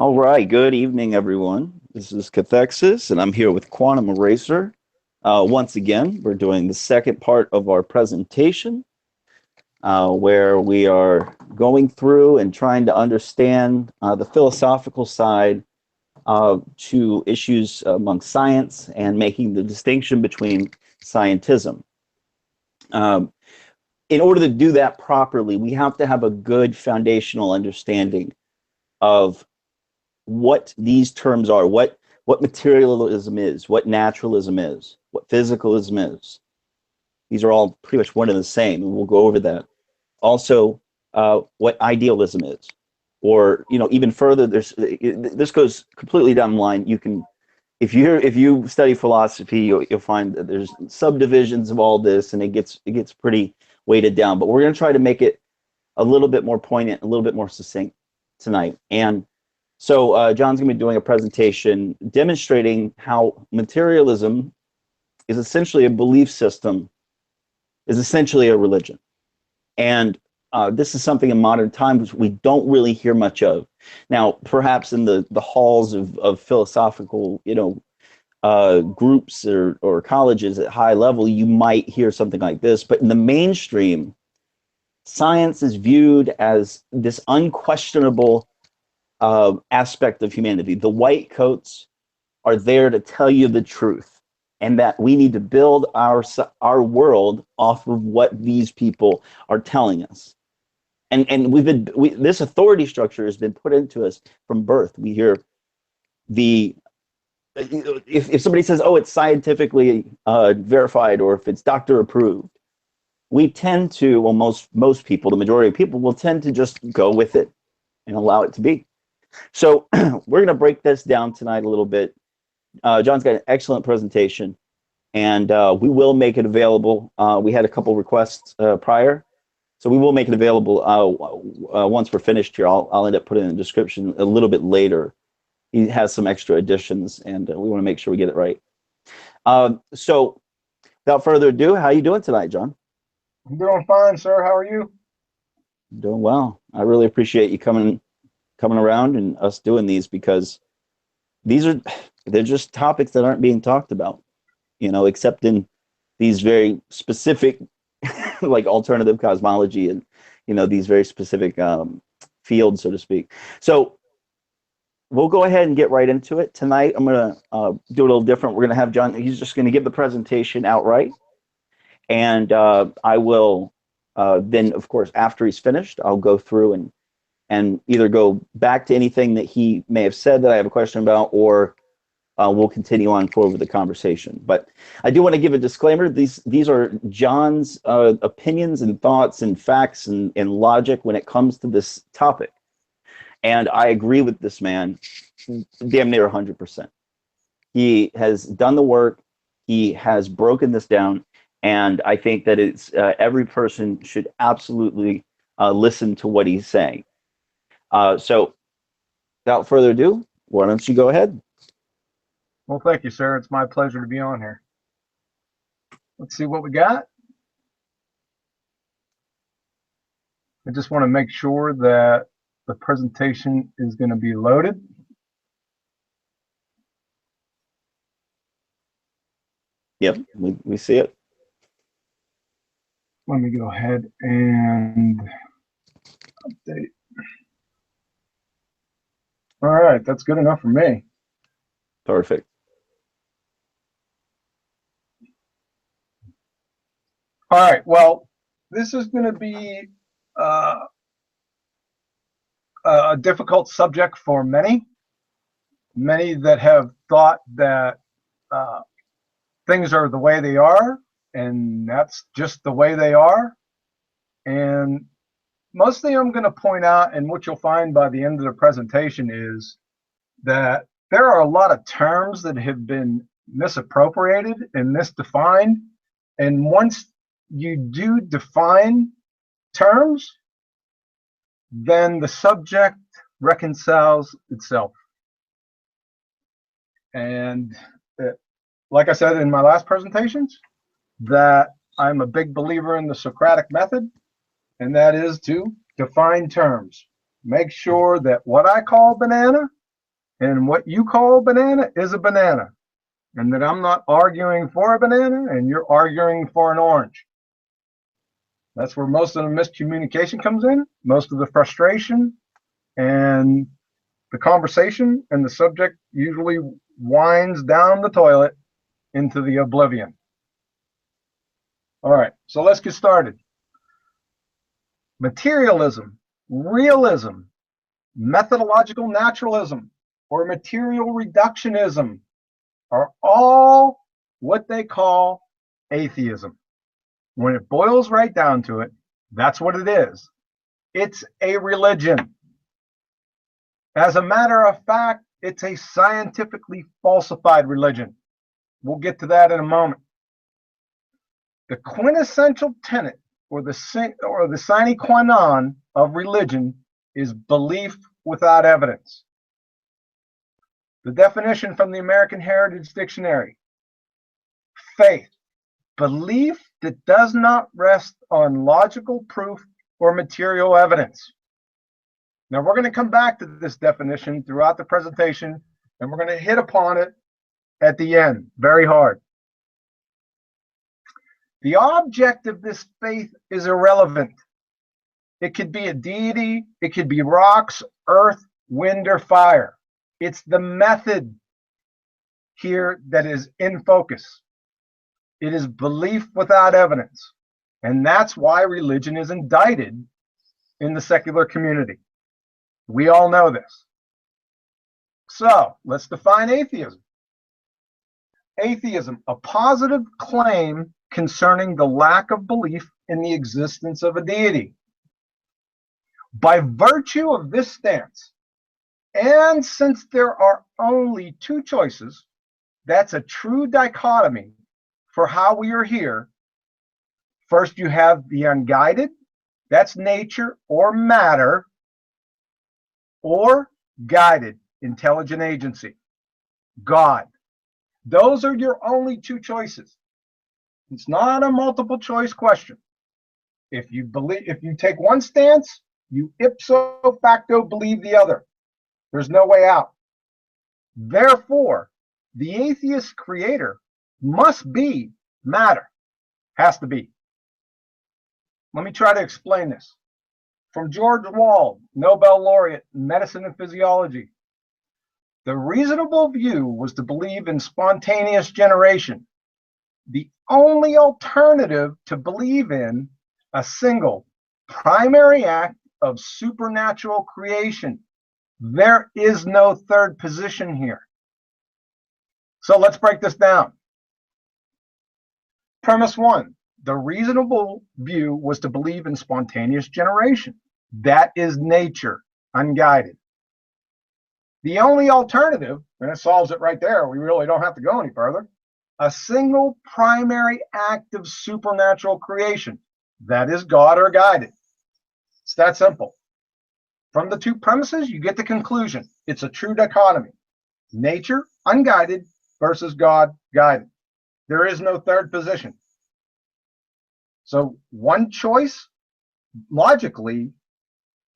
All right, good evening, everyone. This is Cathexis, and I'm here with Quantum Eraser. Once again, we're doing the second part of our presentation, where we are going through and trying to understand the philosophical side to issues among science and making the distinction between scientism. Um, in order to do that properly, we have to have a good foundational understanding of what these terms are, what materialism is, what naturalism is, what physicalism is. These are all pretty much one and the same, and we'll go over that. Also, what idealism is, or even further. This goes completely down the line. You can, if you study philosophy, you'll find that there's subdivisions of all this, and it gets pretty weighted down. But we're going to try to make it a little bit more poignant, a little bit more succinct tonight, and so John's going to be doing a presentation demonstrating how materialism is essentially a belief system, is essentially a religion. And this is something in modern times we don't really hear much of. Now, perhaps in the halls of philosophical, groups or colleges at high level, you might hear something like this. But in the mainstream, science is viewed as this unquestionable aspect of humanity. The white coats are there to tell you the truth, and that we need to build our world off of what these people are telling us. And this authority structure has been put into us from birth. We hear if somebody says, "Oh, it's scientifically verified," or if it's doctor approved, we tend to, well, most people, the majority of people, will tend to just go with it and allow it to be. So we're going to break this down tonight a little bit. John's got an excellent presentation, and we will make it available. We had a couple requests prior, so we will make it available once we're finished here. I'll end up putting in the description a little bit later. He has some extra additions, and we want to make sure we get it right. So without further ado, how are you doing tonight, John? I'm doing fine, sir. How are you? Doing well. I really appreciate you coming around and us doing these, because they're just topics that aren't being talked about, except in these very specific like alternative cosmology and these very specific fields, so to speak. So we'll go ahead and get right into it. Tonight I'm going to do a little different. We're going to have John, he's just going to give the presentation outright, and I will then, of course, after he's finished, I'll go through and either go back to anything that he may have said that I have a question about, or we'll continue on forward with the conversation. But I do want to give a disclaimer. These are John's opinions and thoughts and facts and logic when it comes to this topic. And I agree with this man damn near 100%. He has done the work. He has broken this down. And I think that it's every person should absolutely listen to what he's saying. So without further ado, why don't you go ahead? Well, thank you, sir. It's my pleasure to be on here. Let's see what we got. I just want to make sure that the presentation is going to be loaded. Yep, we see it. Let me go ahead and update. All right, that's good enough for me. Perfect. All right, well, this is going to be a difficult subject for many that have thought that things are the way they are, and that's just the way they are. And mostly I'm going to point out, and what you'll find by the end of the presentation, is that there are a lot of terms that have been misappropriated and misdefined. And once you do define terms, then the subject reconciles itself. And like I said in my last presentations, that I'm a big believer in the Socratic method, and that is to define terms. Make sure that what I call banana And what you call a banana is a banana. And that I'm not arguing for a banana and you're arguing for an orange. That's where most of the miscommunication comes in, most of the frustration, and the conversation and the subject usually winds down the toilet into the oblivion. All right, so let's get started. Materialism, realism, methodological naturalism, or material reductionism are all what they call atheism. When it boils right down to it, that's what it is. It's a religion. As a matter of fact, it's a scientifically falsified religion. We'll get to that in a moment. The quintessential tenet or the sine qua non of religion is belief without evidence. The definition from the American Heritage Dictionary: faith, belief that does not rest on logical proof or material evidence. Now, we're going to come back to this definition throughout the presentation, and we're going to hit upon it at the end very hard. The object of this faith is irrelevant. It could be a deity, it could be rocks, earth, wind, or fire. It's the method here that is in focus. It is belief without evidence. And that's why religion is indicted in the secular community. We all know this. So let's define atheism. Atheism, a positive claim concerning the lack of belief in the existence of a deity. By virtue of this stance, and since there are only two choices, that's a true dichotomy for how we are here. First, you have the unguided, that's nature or matter, or guided, intelligent agency, God. Those are your only two choices. It's not a multiple choice question. If you take one stance, you ipso facto believe the other. There's no way out. Therefore, the atheist creator must be matter. Has to be. Let me try to explain this. From George Wald, Nobel laureate in medicine and physiology. The reasonable view was to believe in spontaneous generation. The only alternative to believe in a single primary act of supernatural creation. There is no third position here. So let's break this down. Premise one, the reasonable view was to believe in spontaneous generation. That is nature, unguided. The only alternative, and it solves it right there, we really don't have to go any further, a single primary act of supernatural creation. That is God or guided. It's that simple. From the two premises, you get the conclusion. It's a true dichotomy. Nature, unguided, versus God, guided. There is no third position. So one choice, logically,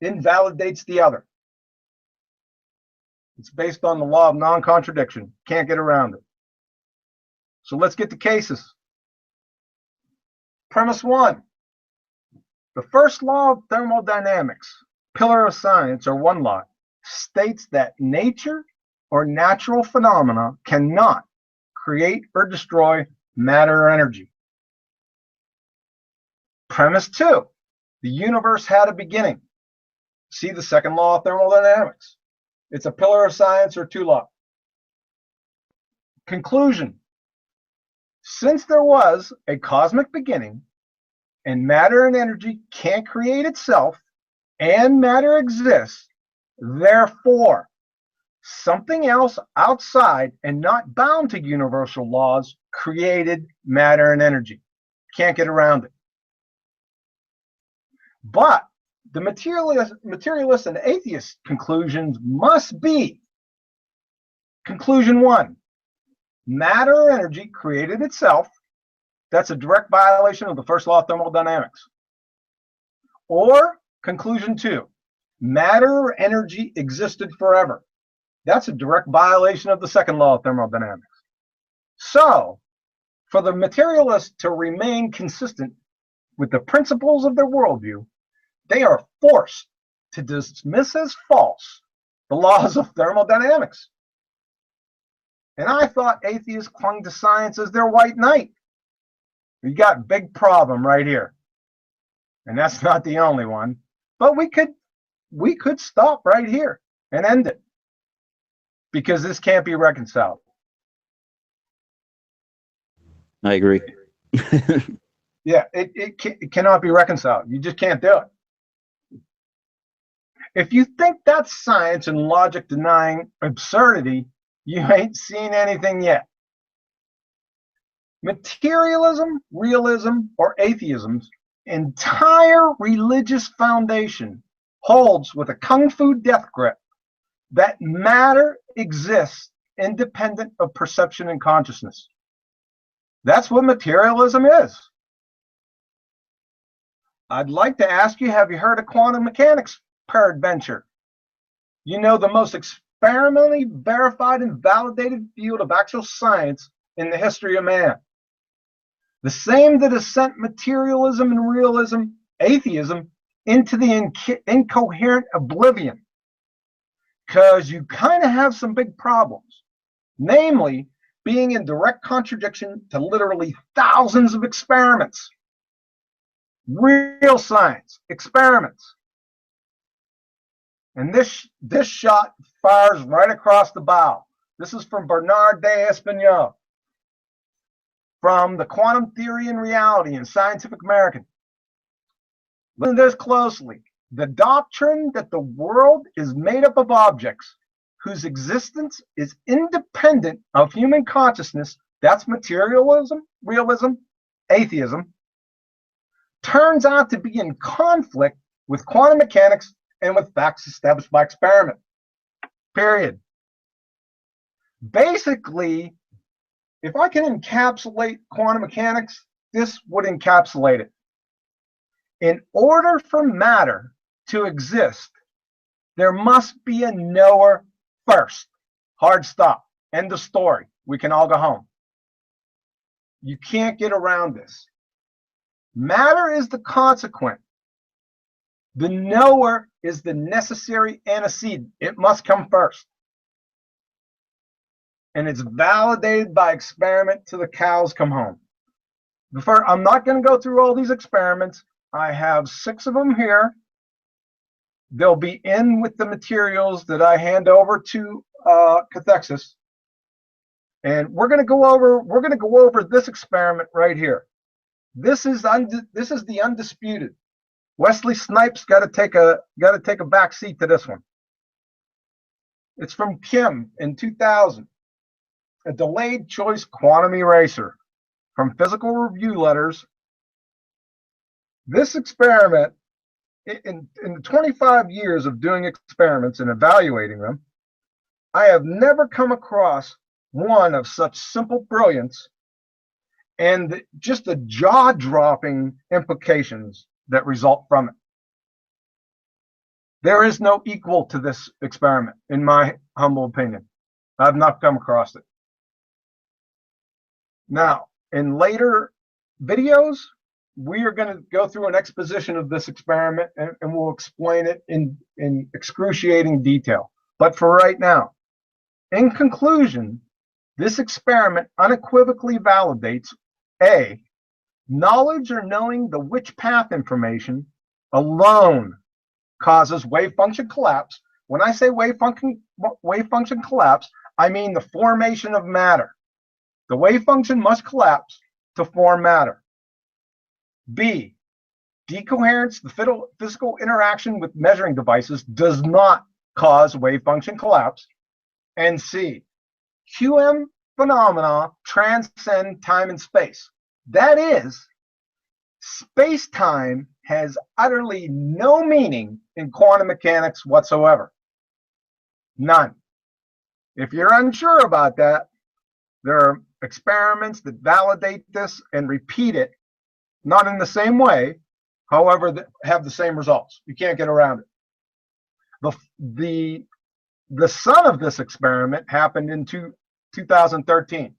invalidates the other. It's based on the law of non-contradiction. Can't get around it. So let's get to cases. Premise one. The first law of thermodynamics, pillar of science, or one law, states that nature or natural phenomena cannot create or destroy matter or energy. Premise two. The universe had a beginning. See the second law of thermodynamics. It's a pillar of science or two law. Conclusion. Since there was a cosmic beginning, and matter and energy can't create itself, and matter exists, therefore, something else outside and not bound to universal laws created matter and energy. Can't get around it. But the materialist and atheist conclusions must be: conclusion one, matter or energy created itself. That's a direct violation of the first law of thermodynamics. Or conclusion two, matter or energy existed forever. That's a direct violation of the second law of thermodynamics. So, for the materialists to remain consistent with the principles of their worldview, they are forced to dismiss as false the laws of thermodynamics. And I thought atheists clung to science as their white knight. We got a big problem right here. And that's not the only one. But we could stop right here and end it, because this can't be reconciled. I agree. Yeah, it cannot be reconciled. You just can't do it. If you think that's science and logic denying absurdity, you ain't seen anything yet. Materialism, realism, or atheism's entire religious foundation holds with a kung fu death grip that matter exists independent of perception and consciousness. That's what materialism is. I'd like to ask you, have you heard of quantum mechanics, peradventure? You know, the most experimentally verified and validated field of actual science in the history of man. The same that has sent materialism and realism, atheism, into the incoherent oblivion. Because you kind of have some big problems. Namely, being in direct contradiction to literally thousands of experiments. Real science, experiments. And this shot fires right across the bow. This is from Bernard de Espinal, from the Quantum Theory and Reality in Scientific American. Listen to this closely. The doctrine that the world is made up of objects whose existence is independent of human consciousness, that's materialism, realism, atheism, turns out to be in conflict with quantum mechanics and with facts established by experiment. Period. Basically, if I can encapsulate quantum mechanics, this would encapsulate it. In order for matter to exist, there must be a knower first. Hard stop. End of story. We can all go home. You can't get around this. Matter is the consequent. The knower is the necessary antecedent. It must come first. And it's validated by experiment till the cows come home. I'm not going to go through all these experiments. I have 6 of them here. They'll be in with the materials that I hand over to Cathexis. And we're going to go over this experiment right here. This is the undisputed. Wesley Snipes got to take a back seat to this one. It's from Kim in 2000. A delayed choice quantum eraser from Physical Review Letters. This experiment, in the 25 years of doing experiments and evaluating them, I have never come across one of such simple brilliance and just the jaw-dropping implications that result from it. There is no equal to this experiment, in my humble opinion. I've not come across it. Now, in later videos, we are going to go through an exposition of this experiment, and we'll explain it in excruciating detail. But for right now, in conclusion, this experiment unequivocally validates A, knowledge or knowing the which path information alone causes wave function collapse. When I say wave function collapse, I mean the formation of matter. The wave function must collapse to form matter. B, decoherence, the physical interaction with measuring devices, does not cause wave function collapse. And C, QM phenomena transcend time and space. That is, space-time has utterly no meaning in quantum mechanics whatsoever. None. If you're unsure about that, there are experiments that validate this and repeat it, not in the same way, however, that have the same results. You can't get around it. The son of this experiment happened in 2013.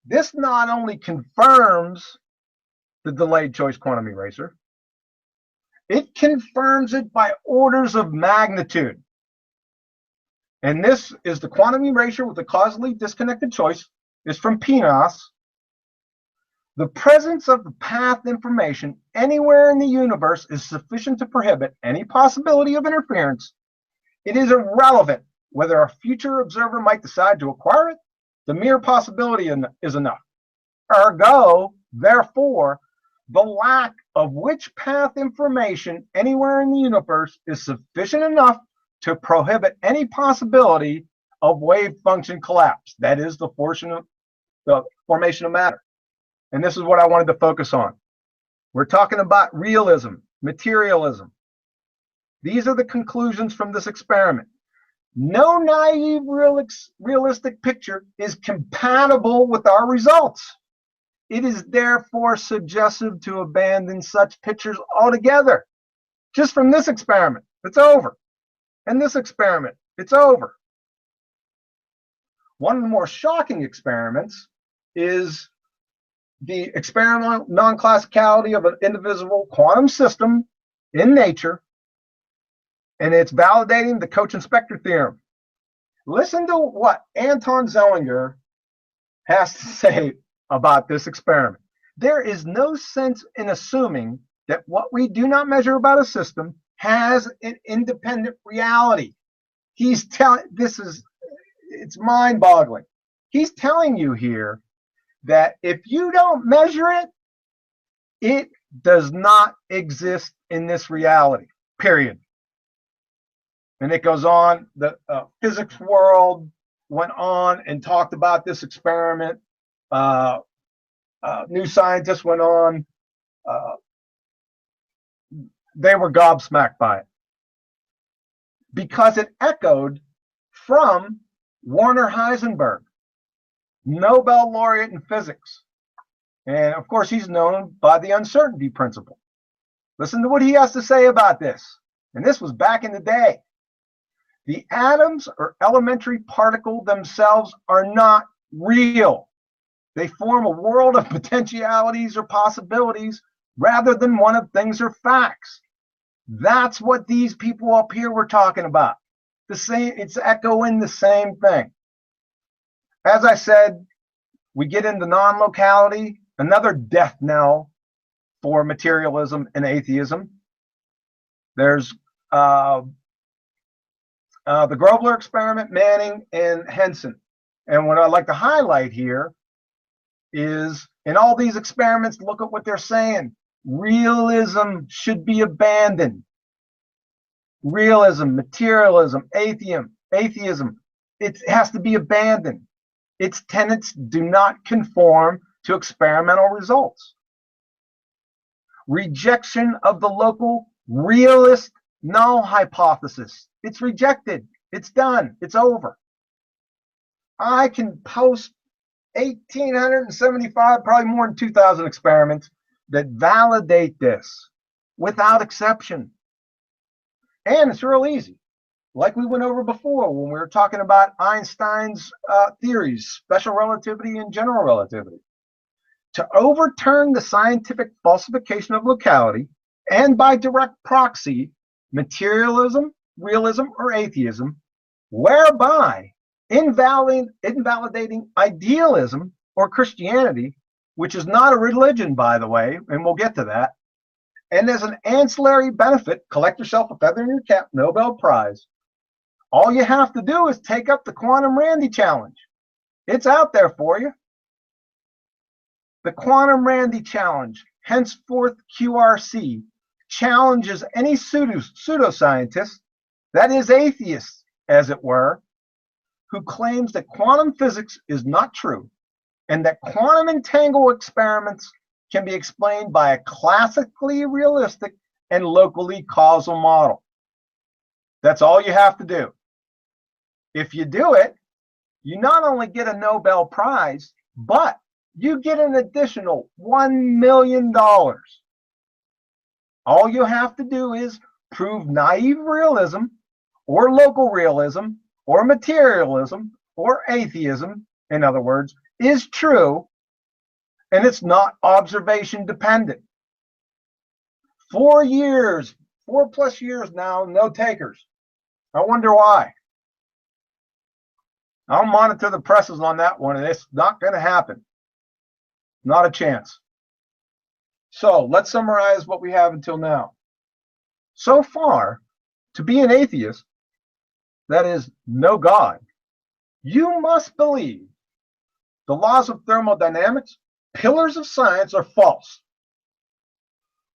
This not only confirms the delayed choice quantum eraser, it confirms it by orders of magnitude. And this is the quantum erasure with the causally disconnected choice. Is from Pinos. The presence of the path information anywhere in the universe is sufficient to prohibit any possibility of interference. It is irrelevant whether a future observer might decide to acquire it. The mere possibility is enough. Ergo, therefore, the lack of which path information anywhere in the universe is sufficient enough to prohibit any possibility of wave function collapse. That is the formation of matter. And this is what I wanted to focus on. We're talking about realism, materialism. These are the conclusions from this experiment. No naive realistic picture is compatible with our results. It is therefore suggestive to abandon such pictures altogether. Just from this experiment, it's over. And this experiment, it's over. One of the more shocking experiments is the experimental non-classicality of an indivisible quantum system in nature, and it's validating the Cauchy-Spector theorem. Listen to what Anton Zellinger has to say about this experiment. There is no sense in assuming that what we do not measure about a system has an independent reality. He's telling, it's mind-boggling. He's telling you here that if you don't measure it, it does not exist in this reality, period. And it goes on, the physics world went on and talked about this experiment. New Scientists went on. They were gobsmacked by it because it echoed from Werner Heisenberg, Nobel laureate in physics. And of course, he's known by the uncertainty principle. Listen to what he has to say about this. And this was back in the day. The atoms or elementary particle themselves are not real. They form a world of potentialities or possibilities rather than one of things or facts. That's what these people up here were talking about. It's echoing the same thing. As I said, we get into non-locality, another death knell for materialism and atheism. There's the Grobler experiment, Manning, and Henson. And what I'd like to highlight here is in all these experiments, look at what they're saying. Realism should be abandoned. Realism, materialism, atheism, it has to be abandoned. Its tenets do not conform to experimental results. Rejection of the local realist null hypothesis. It's rejected. It's done. It's over. I can post 1,875, probably more than 2,000 experiments that validate this without exception. And it's real easy. Like we went over before when we were talking about Einstein's theories, special relativity and general relativity. To overturn the scientific falsification of locality and by direct proxy, materialism, realism, or atheism, whereby invalidating idealism or Christianity, which is not a religion, by the way, and we'll get to that, and as an ancillary benefit, collect yourself a feather in your cap, Nobel Prize. All you have to do is take up the Quantum Randy Challenge. It's out there for you. The Quantum Randy Challenge, henceforth QRC, challenges any pseudoscientist, that is atheist, as it were, who claims that quantum physics is not true and that quantum entangle experiments can be explained by a classically realistic and locally causal model. That's all you have to do. If you do it, you not only get a Nobel Prize, but you get an additional $1 million. All you have to do is prove naive realism or local realism, or materialism, or atheism, in other words, is true, and it's not observation dependent. 4 years, 4+ years now, no takers. I wonder why. I'll monitor the presses on that one, and it's not going to happen. Not a chance. So let's summarize what we have until now. So far, to be an atheist, that is, no God, you must believe the laws of thermodynamics, pillars of science, are false.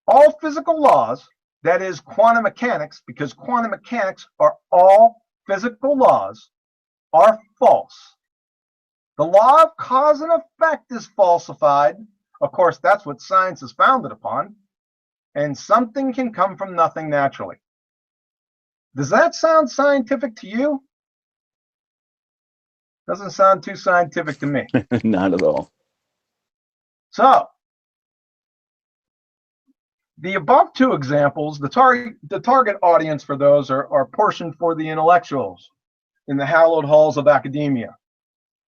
All physical laws, that is, quantum mechanics, because quantum mechanics are all physical laws, are false. The law of cause and effect is falsified. Of course, that's what science is founded upon. And something can come from nothing naturally. Does that sound scientific to you? Doesn't sound too scientific to me. Not at all. So, the above two examples, the target audience for those are portioned for the intellectuals in the hallowed halls of academia.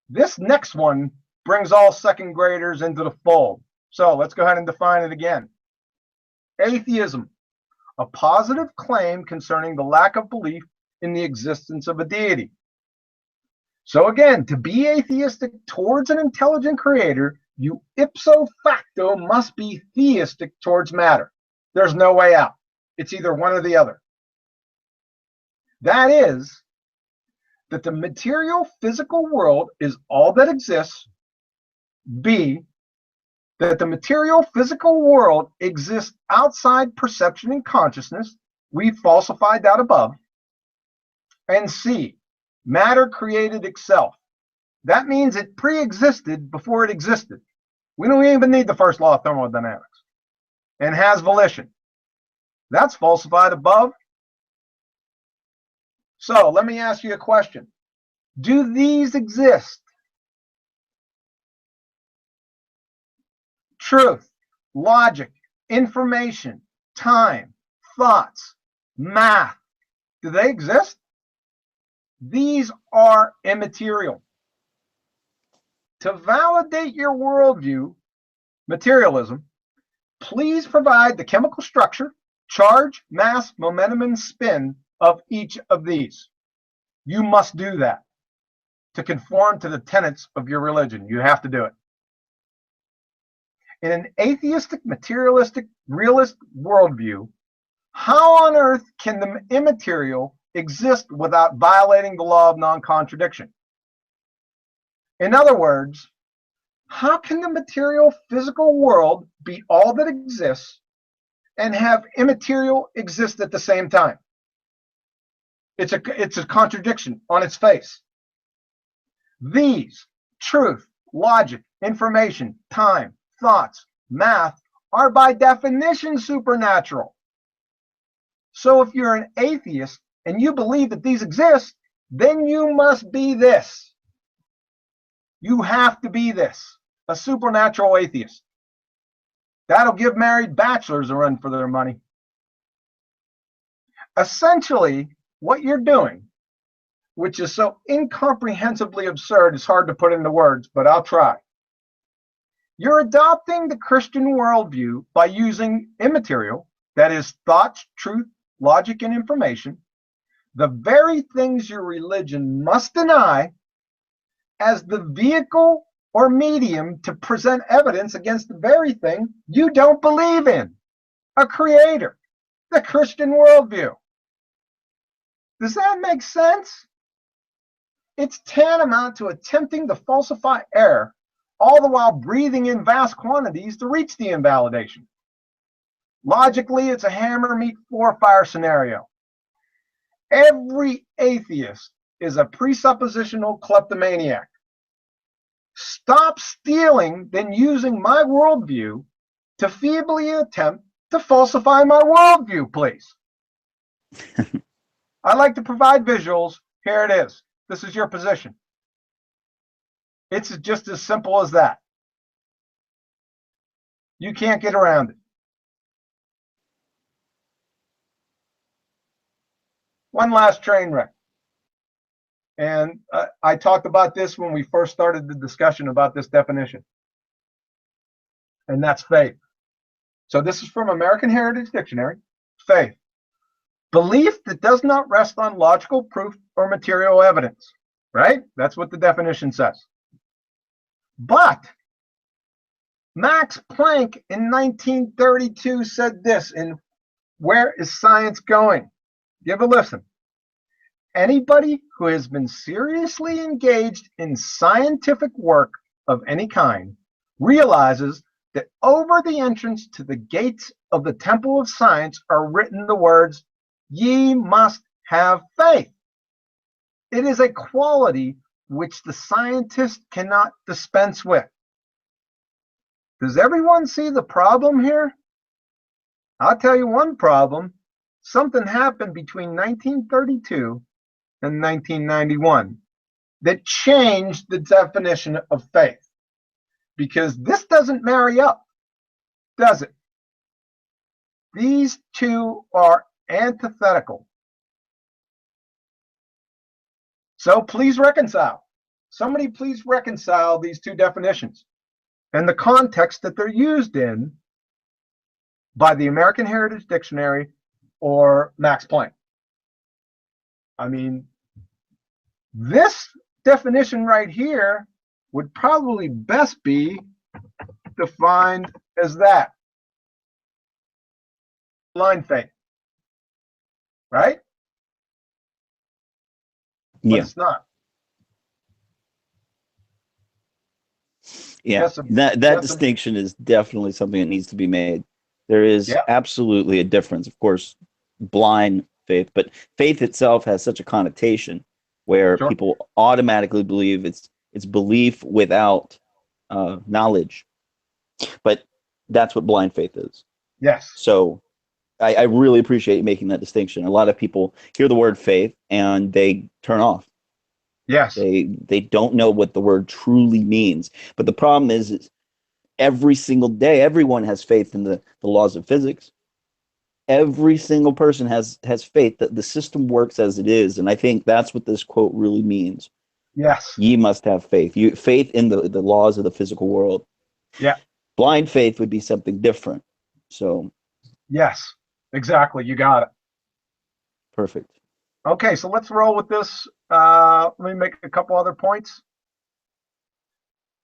This next one brings all second graders into the fold. So let's go ahead and define it again. Atheism, a positive claim concerning the lack of belief in the existence of a deity. So again, to be atheistic towards an intelligent creator, you ipso facto must be theistic towards matter. There's no way out. It's either one or the other. That is, that the material physical world is all that exists. B, that the material physical world exists outside perception and consciousness. We falsified that above. And C, matter created itself. That means it pre-existed before it existed. We don't even need the first law of thermodynamics. And has volition. That's falsified above. So let me ask you a question. Do these exist? Truth, logic, information, time, thoughts, math, do they exist? These are immaterial. To validate your worldview, materialism, please provide the chemical structure, charge, mass, momentum, and spin of each of these. You must do that to conform to the tenets of your religion. You have to do it. In an atheistic, materialistic, realist worldview, how on earth can the immaterial exist without violating the law of non-contradiction? In other words, how can the material physical world be all that exists and have immaterial exist at the same time? It's a contradiction on its face. These, truth, logic, information, time, thoughts, math, are by definition supernatural. So if you're an atheist and you believe that these exist, then you must be this. You have to be this, a supernatural atheist. That'll give married bachelors a run for their money. Essentially, what you're doing, which is so incomprehensibly absurd, it's hard to put into words, but I'll try. You're adopting the Christian worldview by using immaterial, that is, thoughts, truth, logic, and information, the very things your religion must deny, as the vehicle or medium to present evidence against the very thing you don't believe in, a creator, the Christian worldview. Does that make sense? It's tantamount to attempting to falsify air, all the while breathing in vast quantities to reach the invalidation. Logically, it's a hammer meet floor fire scenario. Every atheist is a presuppositional kleptomaniac. Stop stealing, then using my worldview to feebly attempt to falsify my worldview, please. I like to provide visuals. Here it is. This is your position. It's just as simple as that. You can't get around it. One last train wreck. And I talked about this when we first started the discussion about this definition. And that's faith. So this is from American Heritage Dictionary. Faith. Belief that does not rest on logical proof or material evidence. Right? That's what the definition says. But Max Planck in 1932 said this in Where is Science Going? Give a listen. Anybody who has been seriously engaged in scientific work of any kind realizes that over the entrance to the gates of the temple of science are written the words, "Ye must have faith." It is a quality which the scientist cannot dispense with. Does everyone see the problem here? I'll tell you one problem. Something happened between 1932 and 1991 that changed the definition of faith. Because this doesn't marry up, does it? These two are antithetical. So please reconcile. Somebody please reconcile these two definitions and the context that they're used in by the American Heritage Dictionary or Max Planck. I mean, this definition right here would probably best be defined as that. Blind faith. Right? Yeah. But it's not. Yeah. That distinction is definitely something that needs to be made. There is absolutely a difference. Of course, blind faith, but faith itself has such a connotation where people automatically believe it's belief without knowledge. But that's what blind faith is. Yes. So I really appreciate you making that distinction. A lot of people hear the word faith and they turn off. Yes. They don't know what the word truly means. But the problem is every single day, everyone has faith in the laws of physics. Every single person has faith that the system works as it is. And I think that's what this quote really means. Yes. Ye must have faith. Faith in the laws of the physical world. Yeah. Blind faith would be something different. So. Yes, exactly. You got it. Perfect. Okay, so let's roll with this. Let me make a couple other points.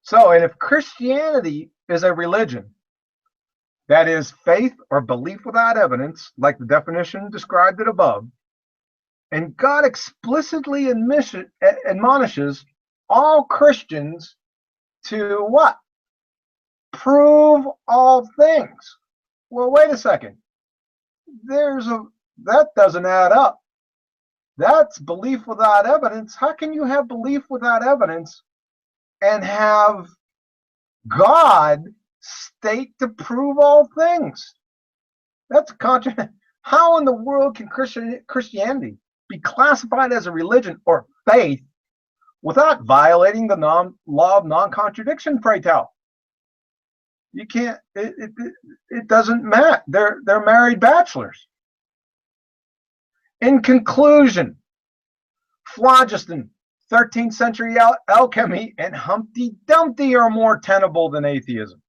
So, and if Christianity is a religion, that is faith or belief without evidence, like the definition described it above, and God explicitly admonishes all Christians to what? Prove all things. Well, wait a second. That doesn't add up. That's belief without evidence. How can you have belief without evidence and have God state to prove all things? That's a How in the world can Christianity be classified as a religion or faith without violating the law of non-contradiction, pray tell? You can't. It doesn't matter. They're married bachelors. In conclusion, phlogiston, 13th century alchemy, and Humpty Dumpty are more tenable than atheism.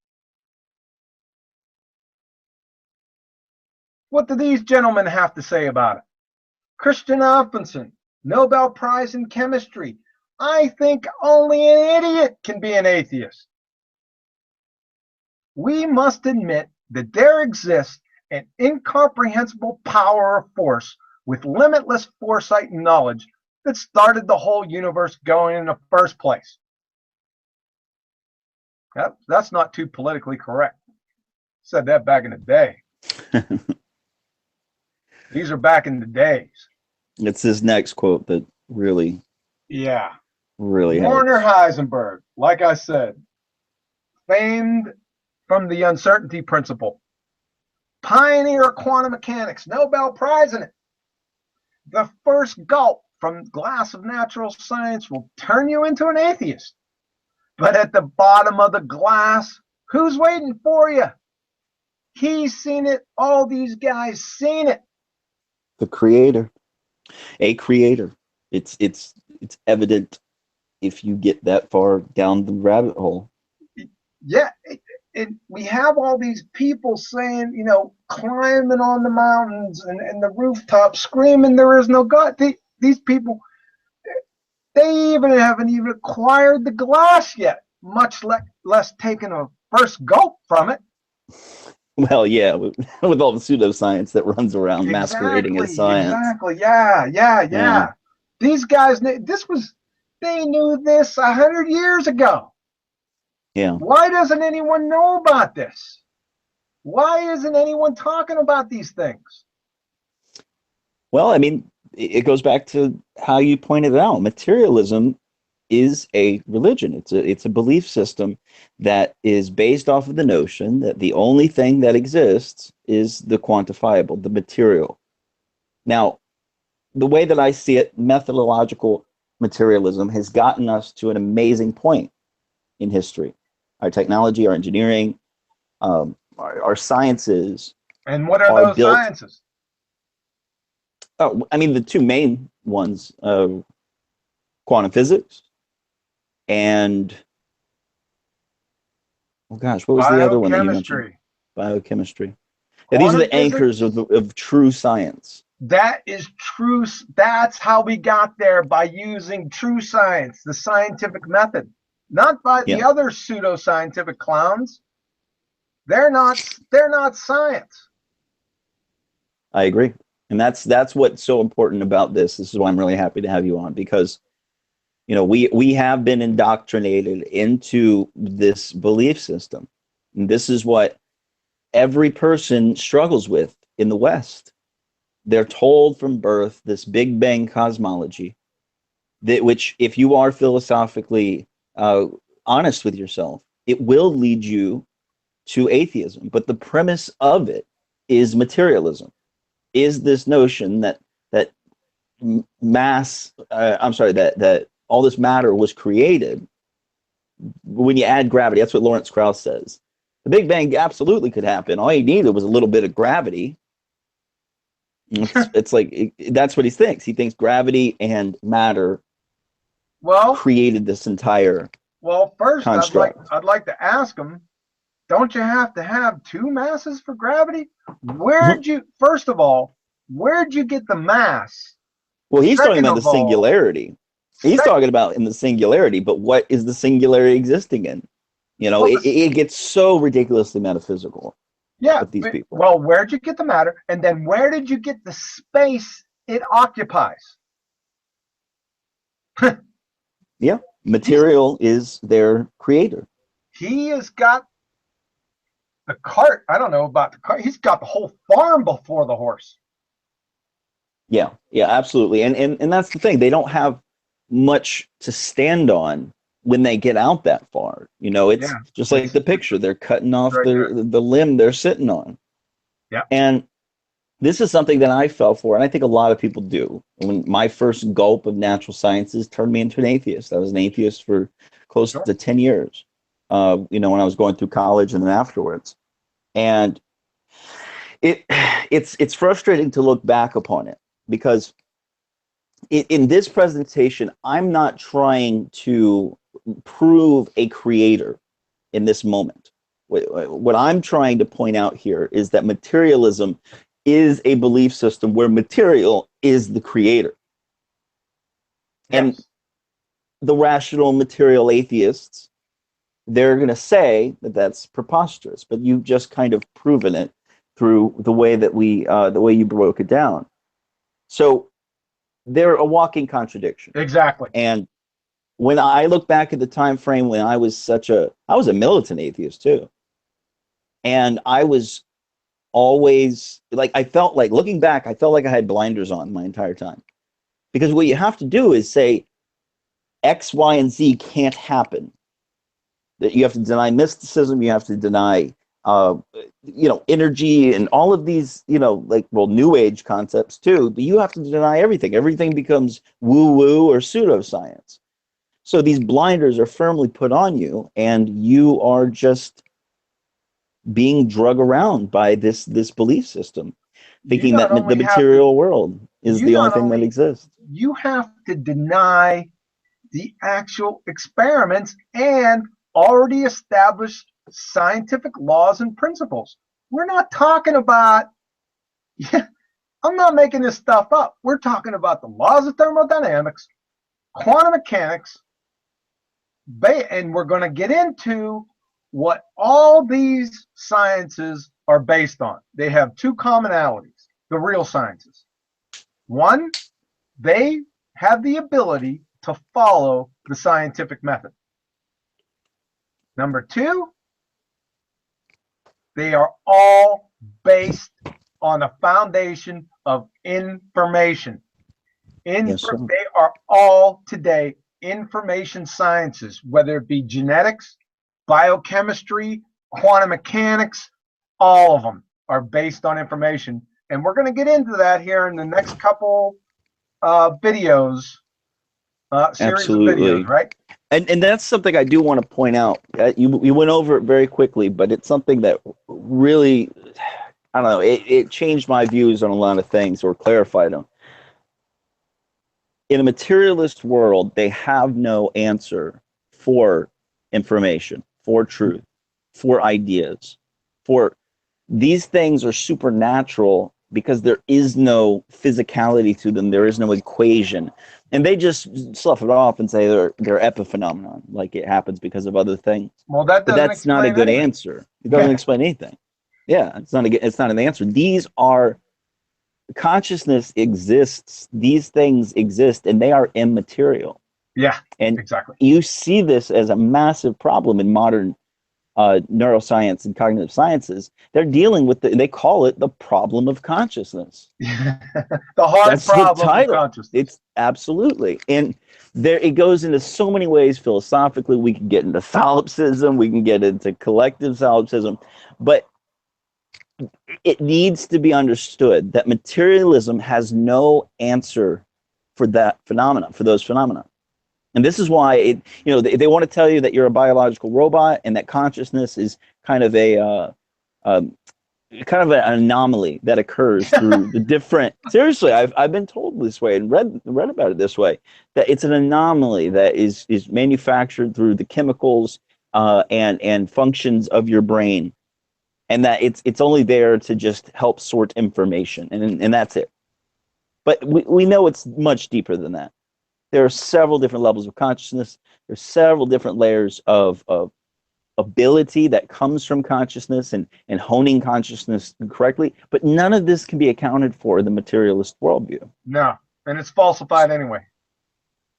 What do these gentlemen have to say about it? Christian Alfonson, Nobel Prize in Chemistry. I think only an idiot can be an atheist. We must admit that there exists an incomprehensible power or force with limitless foresight and knowledge that started the whole universe going in the first place. That's not too politically correct. Said that back in the day. These are back in the days. It's this next quote that really, really Werner helps. Heisenberg, like I said, famed from the uncertainty principle, pioneer of quantum mechanics, Nobel Prize in it. The first gulp from glass of natural science will turn you into an atheist. But at the bottom of the glass, who's waiting for you? He's seen it. All these guys seen it. The creator. A creator. It's evident if you get that far down the rabbit hole. Yeah, we have all these people saying, climbing on the mountains and the rooftops, screaming there is no God. These people, they even haven't even acquired the glass yet, much less taken a first gulp from it. Well, yeah, with all the pseudoscience that runs around masquerading as Exactly, science. exactly. Yeah, yeah, Yeah, yeah. These guys, they knew this 100 years ago. yeah. Why doesn't anyone know about this? Why isn't anyone talking about these things? Well, I mean, it goes back to how you pointed out. Materialism is a religion. It's a belief system that is based off of the notion that the only thing that exists is the quantifiable, the material. Now, the way that I see it, methodological materialism has gotten us to an amazing point in history. Our technology, our engineering, our sciences And what are are those built. sciences? Oh, I mean, the two main ones, quantum physics and, oh gosh, what was the other one that you mentioned? Biochemistry, Biochemistry. Yeah, these are quantum the anchors physics. of true science. That is true. That's how we got there, by using true science, the scientific method, not by the Yeah, other pseudoscientific clowns. They're not science. I agree. And that's what's so important about this. This is why I'm really happy to have you on, because we have been indoctrinated into this belief system. And this is what every person struggles with in the West. They're told from birth this Big Bang cosmology, that which, if you are philosophically honest with yourself, it will lead you to atheism. But the premise of it is materialism. Is this notion that mass, I'm sorry, that all this matter was created when you add gravity. That's what Lawrence Krauss says. The Big Bang absolutely could happen. All you needed was a little bit of gravity. It's like that's what he thinks. He thinks gravity and matter Well, created this entire first I'd like construct. I'd like to ask them. Don't you have to have two masses for gravity? Where'd you First of all, where'd you get the mass? Well, he's talking Second about the of all, singularity. He's sec talking about in the singularity, but what is the singularity existing in? well, It gets so ridiculously metaphysical yeah. with these people. Well, where'd you get the matter? And then where did you get the space it occupies? Yeah, He's material is their creator. he has got the cart. I don't know about the cart. He's got the whole farm before the horse. Yeah, yeah, absolutely. And that's the thing. They don't have much to stand on when they get out that far. It's Yeah, just like it's the picture. They're cutting off very good. the limb they're sitting on. Yeah. And this is something that I fell for, and I think a lot of people do. When my first gulp of natural sciences turned me into an atheist. I was an atheist for close Sure. to 10 years, when I was going through college and then afterwards. And it's frustrating to look back upon it, because in this presentation, I'm not trying to prove a creator in this moment. What I'm trying to point out here is that materialism is a belief system where material is the creator. And Yes. the rational material atheists, they're going to say that that's preposterous, but you've just kind of proven it through the way you broke it down. So they're a walking contradiction. Exactly. And when I look back at the time frame when I was a militant atheist too. And I was always like, I felt like, looking back, I felt like I had blinders on my entire time. Because what you have to do is say X, Y, and Z can't happen. That you have to deny mysticism, you have to deny energy and all of these, new age concepts too, but you have to deny everything. Everything becomes woo-woo or pseudoscience. So these blinders are firmly put on you, and you are just being drug around by this belief system. You thinking not that the only have to, material world is you the only not thing that only, exists. you have to deny the actual experiments and already established scientific laws and principles. We're not talking about, I'm not making this stuff up. We're talking about the laws of thermodynamics, quantum mechanics, and we're going to get into what all these sciences are based on. They have two commonalities, the real sciences. One, they have the ability to follow the scientific method. Number two, they are all based on a foundation of information. Yes, sir. They are all today information sciences, whether it be genetics, biochemistry, quantum mechanics, all of them are based on information. And we're going to get into that here in the next couple videos, series of videos, Absolutely. right? And that's something I do want to point out. You went over it very quickly, but it's something that really, I don't know, it changed my views on a lot of things or clarified them. In a materialist world, they have no answer for information, for truth, for ideas, for these things are supernatural because there is no physicality to them. There is no equation. And they just slough it off and say they're epiphenomenon, like it happens because of other things. Well, that But doesn't that's not a explain good anything. answer. It doesn't explain anything. Yeah, it's not an answer. These are consciousness exists. These things exist and they are immaterial. Yeah, And exactly. you see this as a massive problem in modern neuroscience and cognitive sciences. They're dealing with they call it the problem of consciousness. The hard That's the problem of title. consciousness. It's absolutely. And there it goes into so many ways philosophically. We can get into solipsism, we can get into collective solipsism, but it needs to be understood that materialism has no answer for that phenomena, for those phenomena. And this is why they want to tell you that you're a biological robot and that consciousness is kind of kind of an anomaly that occurs through the different. Seriously, I've been told this way and read about it this way, that it's an anomaly that is manufactured through the chemicals and functions of your brain, and that it's only there to just help sort information, and that's it. But we know it's much deeper than that. There are several different levels of consciousness. There's several different layers of ability that comes from consciousness and honing consciousness correctly. But none of this can be accounted for in the materialist worldview. No, and it's falsified anyway.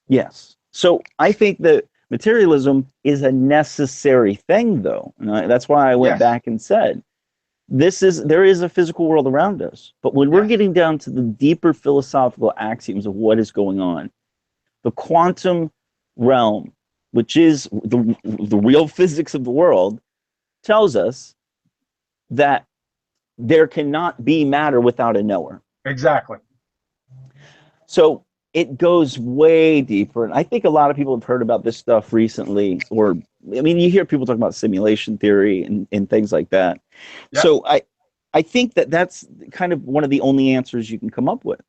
Yes. So I think that materialism is a necessary thing, though. And that's why I went back and said, there is a physical world around us. But when we're getting down to the deeper philosophical axioms of what is going on, the quantum realm, which is the real physics of the world, tells us that there cannot be matter without a knower. Exactly. So it goes way deeper. And I think a lot of people have heard about this stuff recently, or, I mean, you hear people talk about simulation theory and things like that. Yep. So I think that's kind of one of the only answers you can come up with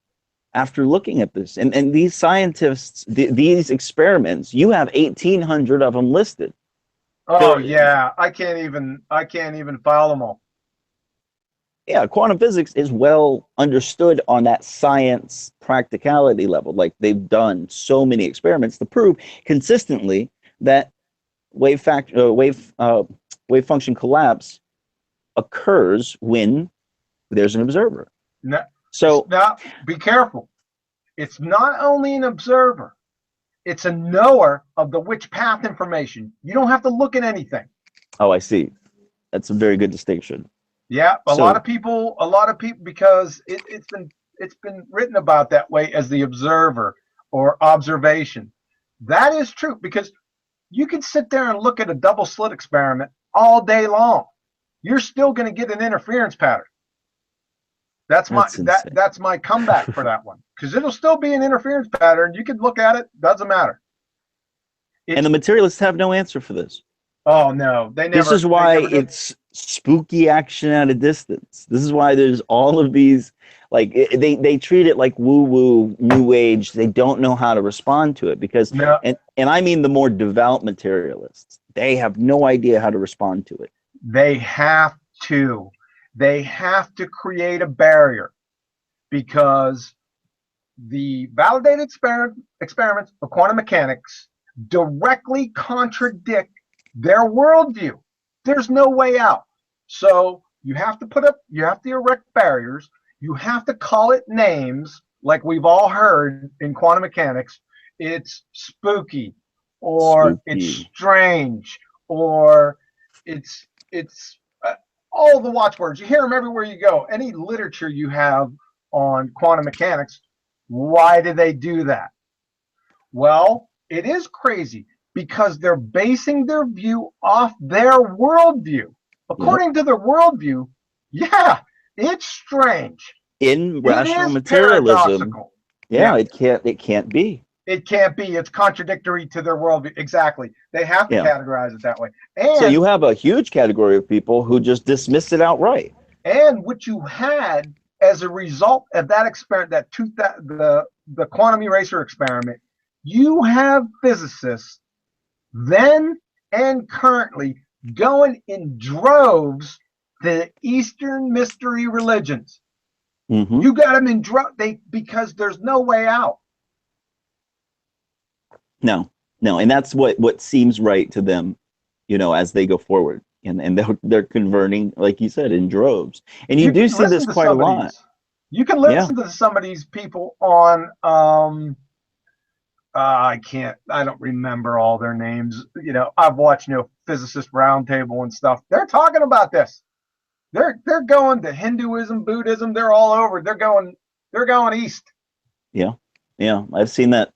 after looking at this. And these scientists, these experiments, you have 1,800 of them listed. Oh, yeah. I can't even file them all. Yeah, quantum physics is well understood on that science practicality level. Like, they've done so many experiments to prove consistently that wave function collapse occurs when there's an observer. Now, be careful. It's not only an observer, it's a knower of the which path information. You don't have to look at anything. Oh, I see. That's a very good distinction. Yeah, a lot of people, because it's been written about that way as the observer or observation. That is true, because you can sit there and look at a double slit experiment all day long. You're still going to get an interference pattern. That's my comeback for that one, because it'll still be an interference pattern. You can look at it, doesn't matter. And the materialists have no answer for this. Oh no, they never. This is why it's spooky action at a distance. This is why there's all of these, like they treat it like woo woo new age. They don't know how to respond to it because No, and I mean the more devout materialists. They have no idea how to respond to it. they have to. They have to create a barrier because the validated experiments of quantum mechanics directly contradict their worldview. There's no way out. So you have to erect barriers. You have to call it names, like we've all heard in quantum mechanics. It's spooky, or it's Spooky. strange, or it's all the watchwords. You hear them everywhere you go. Any literature you have on quantum mechanics, why do they do that? Well, it is crazy because they're basing their view off their worldview. Yep. According to their worldview, yeah, it's strange. In It rational is materialism, paradoxical. yeah, Yeah, it can't be. it can't be. It's contradictory to their worldview. Exactly. They have to Yeah. categorize it that way. So And you have a huge category of people who just dismiss it outright. what you had as a result of that experiment, the quantum eraser experiment, you have physicists then and currently going in droves to Eastern mystery religions. Mm-hmm. You got them in droves because there's no way out. No, no, and that's what seems right to them, as they go forward, and they're converting, like you said, in droves, and you You do can see listen this to quite a some of lot. these. You can Yeah, listen to some of these people on I don't remember all their names. I've watched physicist roundtable and stuff. They're talking about this. They're going to Hinduism, Buddhism. They're all over. They're going east. yeah, yeah. I've seen that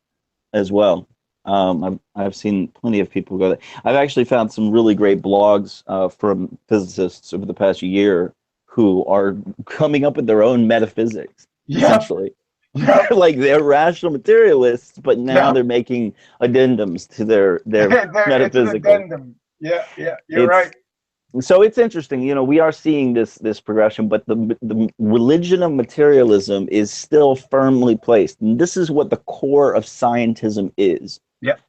as well. I've seen plenty of people go there. I've actually found some really great blogs from physicists over the past year who are coming up with their own metaphysics, Yep. essentially. Yep. Like they're rational materialists, but now Yep. they're making addendums to their It's an metaphysical. addendum. Yeah. Yeah. You're right. It's so it's interesting. We are seeing this progression, but the religion of materialism is still firmly placed. And this is what the core of scientism is, Yep.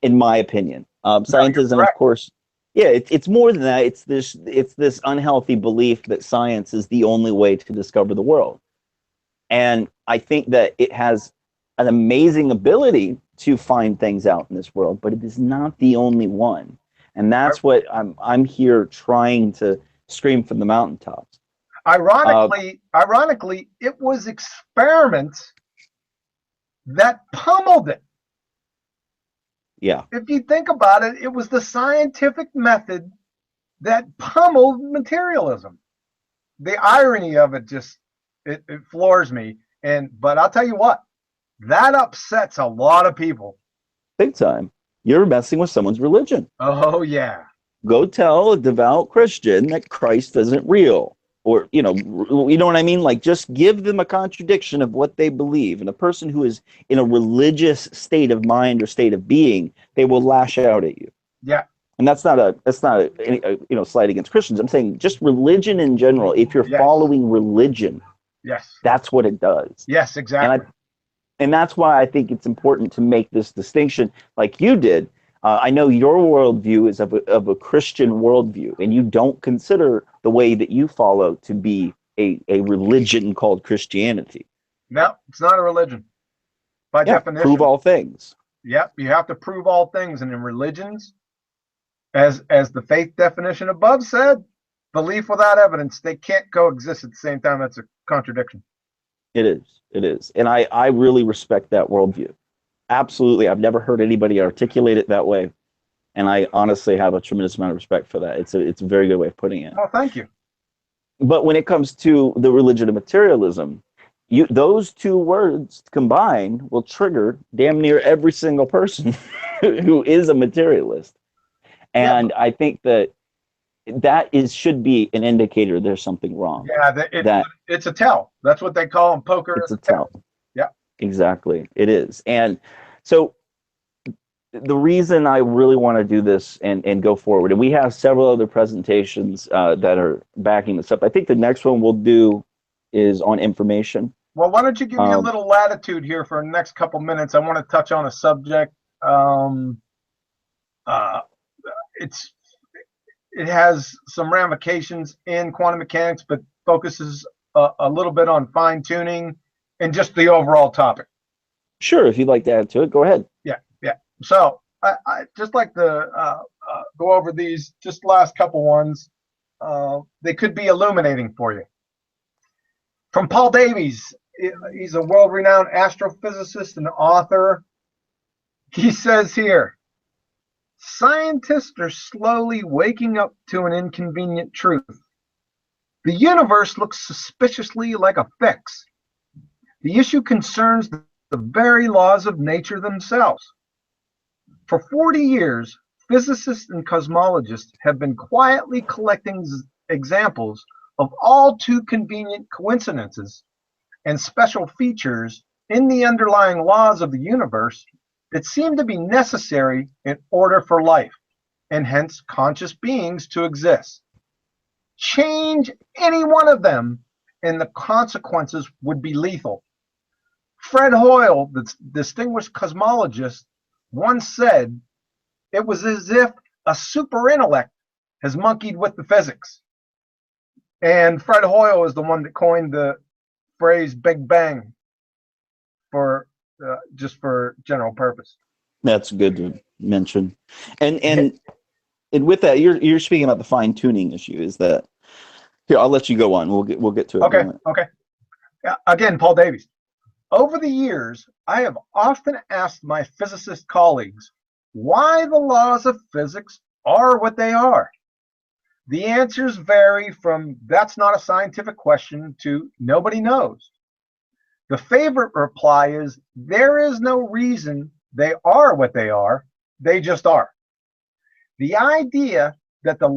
in my opinion. No, you're Scientism, of correct. course, yeah, it's more than that. It's this unhealthy belief that science is the only way to discover the world. And I think that it has an amazing ability to find things out in this world, but it is not the only one. And that's what I'm here trying to scream from the mountaintops. Uh, Ironically, it was experiments that pummeled it. yeah, If you think about it, it was the scientific method that pummeled materialism. The irony of it it floors me. But I'll tell you what, that upsets a lot of people. big time. You're messing with someone's religion. Oh yeah. Go tell a devout Christian that Christ isn't real. Or, you know what I mean? Like, just give them a contradiction of what they believe. And a person who is in a religious state of mind or state of being, they will lash out at you. Yeah. And that's not a slight against Christians. I'm saying just religion in general. If you're Yes. following religion, Yes. that's what it does. Yes, exactly. And that's why I think it's important to make this distinction, like you did. I know your worldview is of a Christian worldview, and you don't consider the way that you follow to be a religion called Christianity. No, it's not a religion by definition. Prove all things. Yep, you have to prove all things, and in religions, as the faith definition above said, belief without evidence, they can't coexist at the same time. That's a contradiction. It is, and I really respect that worldview. Absolutely, I've never heard anybody articulate it that way, and I honestly have a tremendous amount of respect for that. It's a very good way of putting it. Oh, thank you. But when it comes to the religion of materialism, those two words combined will trigger damn near every single person who is a materialist, and I think that should be an indicator there's something wrong. Yeah, it's a tell. That's what they call in poker. It's a tell. Yeah, exactly. It is, and so the reason I really want to do this and go forward, and we have several other presentations that are backing this up. I think the next one we'll do is on information. Well, why don't you give me a little latitude here for the next couple minutes? I want to touch on a subject. It has some ramifications in quantum mechanics, but focuses a little bit on fine tuning and just the overall topic. Sure, if you'd like to add to it, go ahead. Yeah. So I just like to go over these just last couple ones. They could be illuminating for you. From Paul Davies, he's a world-renowned astrophysicist and author. He says here, scientists are slowly waking up to an inconvenient truth. The universe looks suspiciously like a fix. The issue concerns the very laws of nature themselves. For 40 years, physicists and cosmologists have been quietly collecting examples of all too convenient coincidences and special features in the underlying laws of the universe that seem to be necessary in order for life, and hence conscious beings to exist. Change any one of them, and the consequences would be lethal. Fred Hoyle, the distinguished cosmologist, once said, it was as if a super intellect has monkeyed with the physics. And Fred Hoyle is the one that coined the phrase Big Bang for just for general purpose. That's good to mention. And with that, you're speaking about the fine tuning issue. Is that here? I'll let you go on. We'll get to it. Okay. Again, Paul Davies. Over the years, I have often asked my physicist colleagues why the laws of physics are what they are. The answers vary from that's not a scientific question to nobody knows. The favorite reply is there is no reason they are what they are, they just are. The idea that the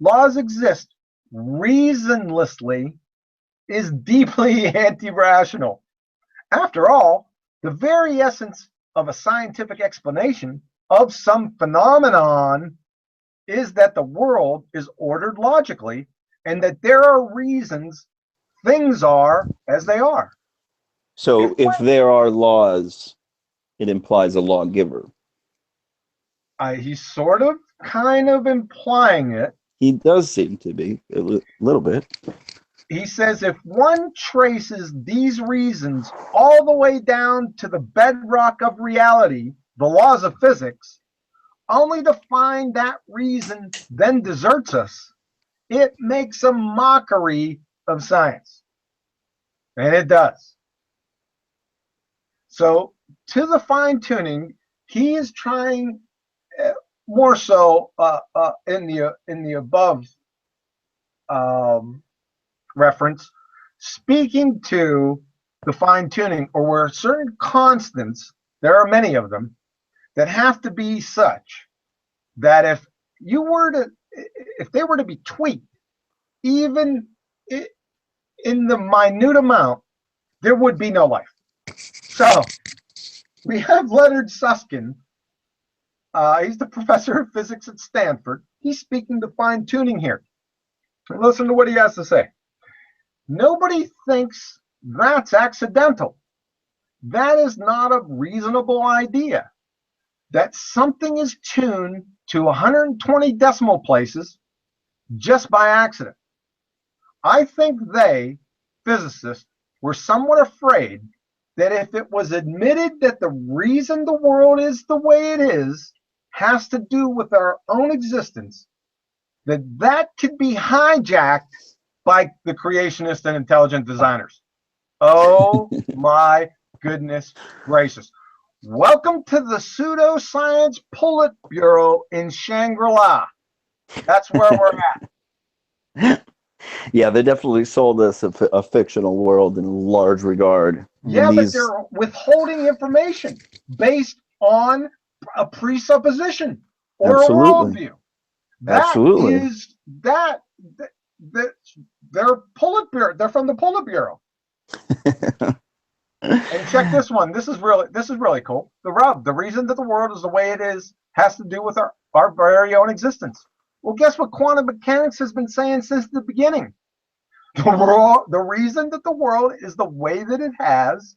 laws exist reasonlessly is deeply anti-rational. After all, the very essence of a scientific explanation of some phenomenon is that the world is ordered logically and that there are reasons things are as they are. So if there are laws, it implies a lawgiver. He's sort of kind of implying it. He does seem to be a little bit. He says if one traces these reasons all the way down to the bedrock of reality, the laws of physics, only to find that reason then deserts us, it makes a mockery of science. And it does. So to the fine-tuning, he is trying more so in the above reference, speaking to the fine-tuning, or where certain constants, there are many of them, that have to be such that if they were to be tweaked, even in the minute amount, there would be no life. So we have Leonard Susskind. He's the professor of physics at Stanford. He's speaking to fine-tuning here. Listen to what he has to say. Nobody thinks that's accidental. That is not a reasonable idea. That something is tuned to 120 decimal places just by accident. I think they, physicists, were somewhat afraid that if it was admitted that the reason the world is the way it is has to do with our own existence, that could be hijacked by the creationist and intelligent designers. Oh my goodness gracious. Welcome to the pseudoscience Politburo in Shangri-La. That's where we're at. Yeah, they definitely sold us a fictional world in a large regard. Yeah, but they're withholding information based on a presupposition or Absolutely. a worldview. Absolutely. They're Politburo. They're from the Politburo. And check this one. This is really cool. The rub, the reason that the world is the way it is has to do with our very own existence. Well, guess what quantum mechanics has been saying since the beginning? The reason that the world is the way that it has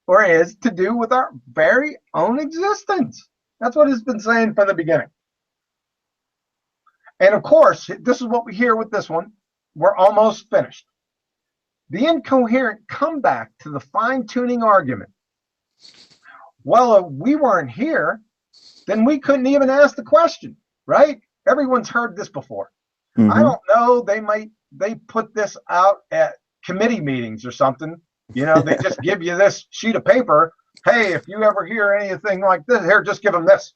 or is to do with our very own existence. That's what it's been saying from the beginning. And of course, this is what we hear with this one. We're almost finished. The incoherent comeback to the fine-tuning argument. Well, if we weren't here, then we couldn't even ask the question, right? Everyone's heard this before. Mm-hmm. I don't know. They put this out at committee meetings or something. They just give you this sheet of paper. Hey, if you ever hear anything like this, here, just give them this.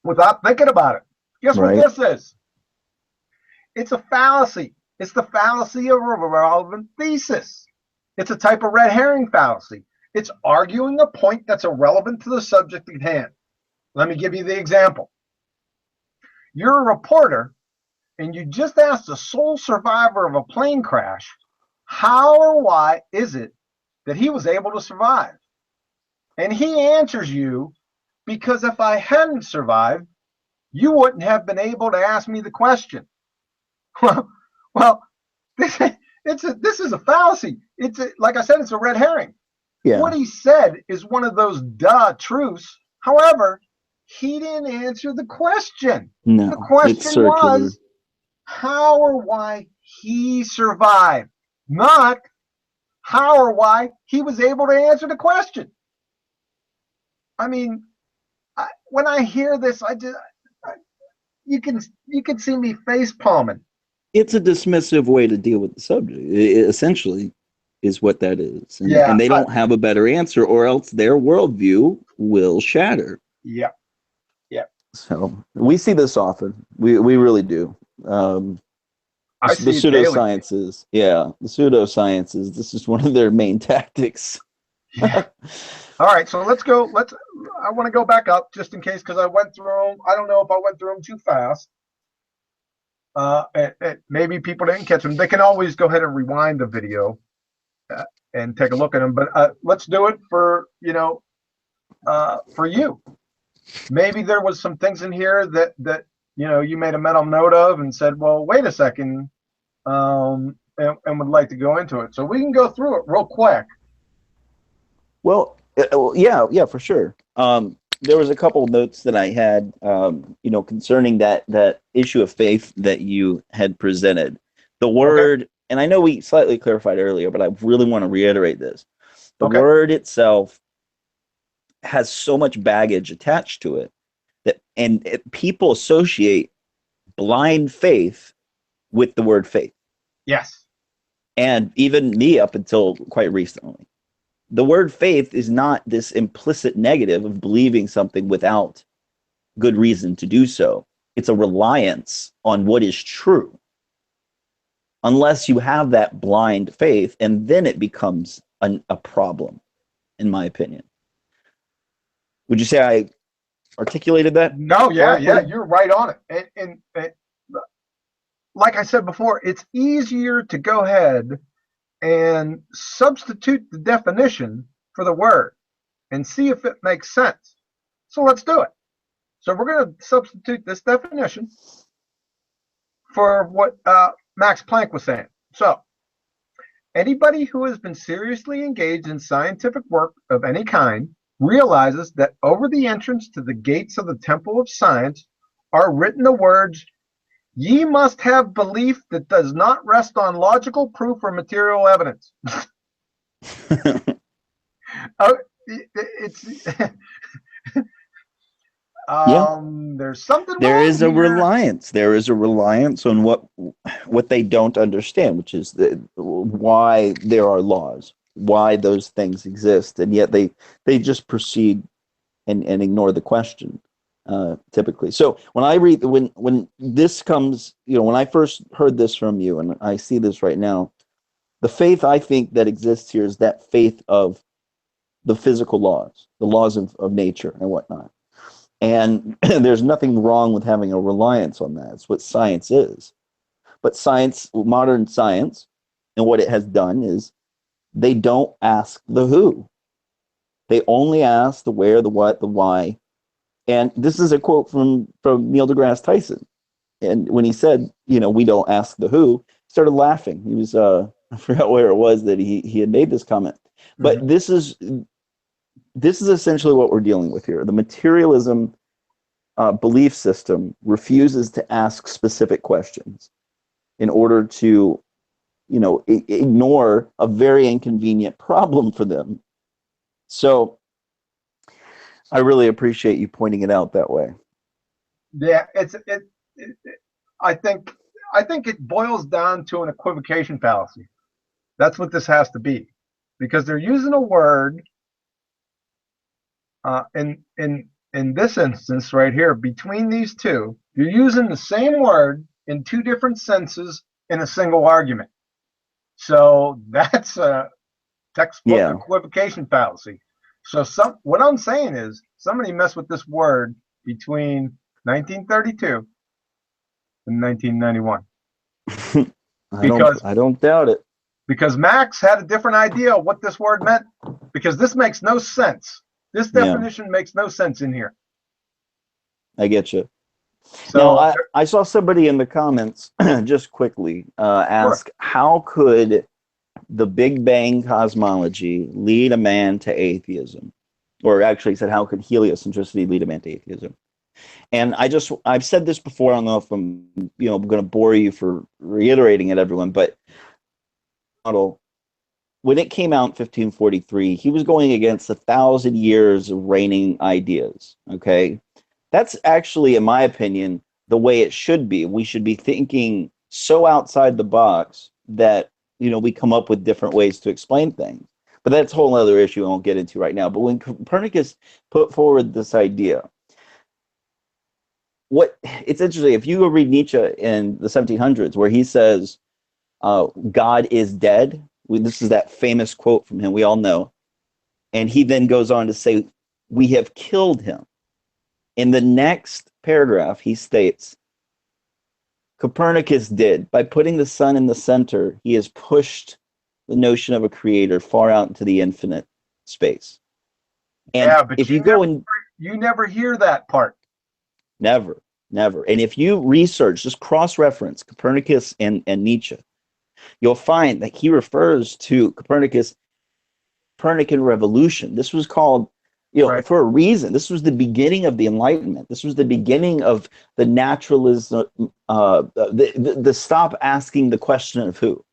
Without thinking about it. Guess what this is? It's a fallacy. It's the fallacy of a relevant thesis. It's a type of red herring fallacy. It's arguing a point that's irrelevant to the subject at hand. Let me give you the example. You're a reporter, and you just asked a sole survivor of a plane crash, how or why is it that he was able to survive? And he answers you, because if I hadn't survived, you wouldn't have been able to ask me the question. Well, this is a fallacy. Like I said, it's a red herring. Yeah. What he said is one of those truths. However, he didn't answer the question. No, the question was how or why he survived, not how or why he was able to answer the question. I mean, when I hear this, you can see me face palming. It's a dismissive way to deal with the subject. It essentially is what that is. And they don't have a better answer, or else their worldview will shatter. Yeah. So we see this often. We really do. I see the pseudosciences. Yeah, the pseudosciences. This is one of their main tactics. Yeah. All right, so let's go. I want to go back up just in case, because I went through them. I don't know if I went through them too fast. Maybe people didn't catch them. They can always go ahead and rewind the video and take a look at them. But let's do it for you. Maybe there was some things in here that you made a mental note of and said, well, wait a second, and would like to go into it. So we can go through it real quick. Well, yeah, for sure. There was a couple of notes that I had, concerning that issue of faith that you had presented. The word, and I know we slightly clarified earlier, but I really want to reiterate this. The word itself has so much baggage attached to it that people associate blind faith with the word faith. Yes. And even me up until quite recently. The word faith is not this implicit negative of believing something without good reason to do so. It's a reliance on what is true. Unless you have that blind faith, and then it becomes a problem, in my opinion. Would you say I articulated that? No, yeah, you're right on it. And like I said before, it's easier to go ahead and substitute the definition for the word and see if it makes sense. So let's do it. So we're going to substitute this definition for what Max Planck was saying. So anybody who has been seriously engaged in scientific work of any kind realizes that over the entrance to the gates of the temple of science are written the words, "Ye must have belief that does not rest on logical proof or material evidence." There's something. There is a reliance. There is a reliance on what they don't understand, which is why there are laws, why those things exist, and yet they just proceed and ignore the question. Typically. So when I read, when this comes, when I first heard this from you, and I see this right now, the faith I think that exists here is that faith of the physical laws, the laws of nature and whatnot. And there's nothing wrong with having a reliance on that. It's what science is. But science, modern science, and what it has done is they don't ask the who. They only ask the where, the what, the why. And this is a quote from Neil deGrasse Tyson. And when he said, we don't ask the who, he started laughing. He was I forgot where it was that he had made this comment. But Mhm. this is essentially what we're dealing with here. The materialism belief system refuses to ask specific questions in order to, ignore a very inconvenient problem for them. So I really appreciate you pointing it out that way. Yeah, it I think I think it boils down to an equivocation fallacy. That's what this has to be, because they're using a word in this instance right here between these two. You're using the same word in two different senses in a single argument. So that's a textbook Yeah. equivocation fallacy. So what I'm saying is somebody messed with this word between 1932 and 1991 because I don't doubt it. Max had a different idea of what this word meant, because this makes no sense. This Yeah, definition makes no sense in here. I get you. Now, So I saw somebody in the comments just quickly sure. ask, how could the Big Bang cosmology lead a man to atheism? Or actually he said, how could heliocentricity lead a man to atheism? And I've said this before. I don't know if I'm, going to bore you for reiterating it, everyone, but model, when it came out in 1543, he was going against 1,000 years of reigning ideas. Okay. That's actually, in my opinion, the way it should be. We should be thinking so outside the box that, we come up with different ways to explain things. But that's a whole other issue I won't get into right now. But when Copernicus put forward this idea, it's interesting. If you go read Nietzsche in the 1700s, where he says, God is dead, this is that famous quote from him we all know. And he then goes on to say, we have killed him. In the next paragraph, he states, Copernicus did. By putting the sun in the center, he has pushed the notion of a creator far out into the infinite space. And Yeah, but if you go and you never hear that part. never, never. And if you research, just cross-reference Copernicus and Nietzsche, you'll find that he refers to Copernican revolution. This was called, Right. for a reason. This was the beginning of the Enlightenment. This was the beginning of the naturalism, the stop asking the question of who.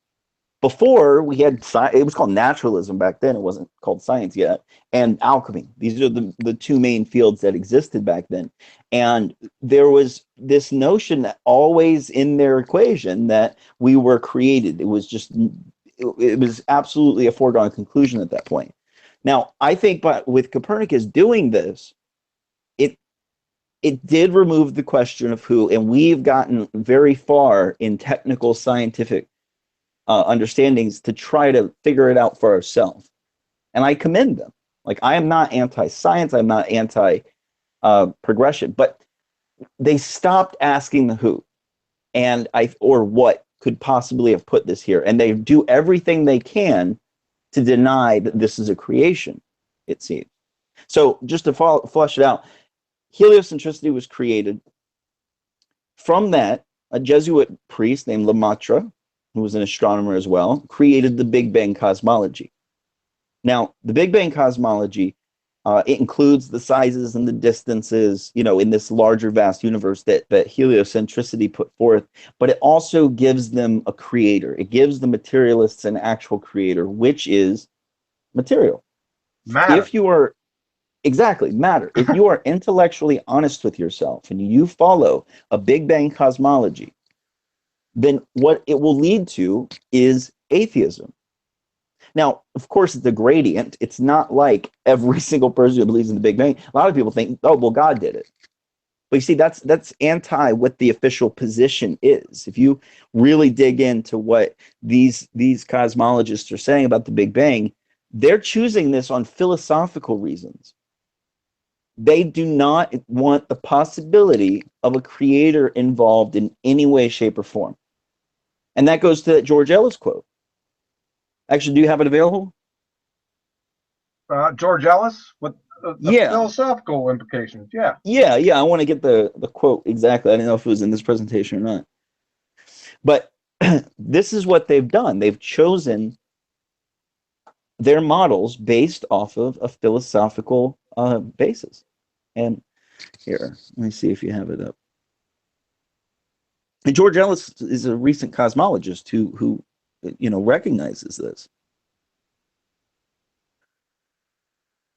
Before we had it was called naturalism back then. It wasn't called science yet, and alchemy. These are the two main fields that existed back then. And there was this notion that always in their equation that we were created. It was just it was absolutely a foregone conclusion at that point. Now, I think, but with Copernicus doing this, it it did remove the question of who, and we've gotten very far in technical scientific understandings to try to figure it out for ourselves. And I commend them. Like, I am not anti-science, I'm not anti-progression, but they stopped asking the who and or what could possibly have put this here, and they do everything they can to deny that this is a creation, it seems. So just to flush it out, heliocentricity was created. From that, a Jesuit priest named Lemaitre, who was an astronomer as well, created the Big Bang cosmology. Now, the Big Bang cosmology, it includes the sizes and the distances, in this larger, vast universe that heliocentricity put forth, but it also gives them a creator. It gives the materialists an actual creator, which is material. Matter. If you are exactly matter, if you are intellectually honest with yourself and you follow a Big Bang cosmology, then what it will lead to is atheism. Now, of course, it's a gradient. It's not like every single person who believes in the Big Bang. A lot of people think, oh, well, God did it. But you see, that's anti what the official position is. If you really dig into what these cosmologists are saying about the Big Bang, they're choosing this on philosophical reasons. They do not want the possibility of a creator involved in any way, shape, or form. And that goes to that George Ellis quote. Actually, do you have it available? George Ellis with the Yeah. philosophical implications. Yeah. Yeah. I want to get the quote exactly. I didn't know if it was in this presentation or not. But this is what they've done. They've chosen their models based off of a philosophical basis. And here, let me see if you have it up. And George Ellis is a recent cosmologist who recognizes this.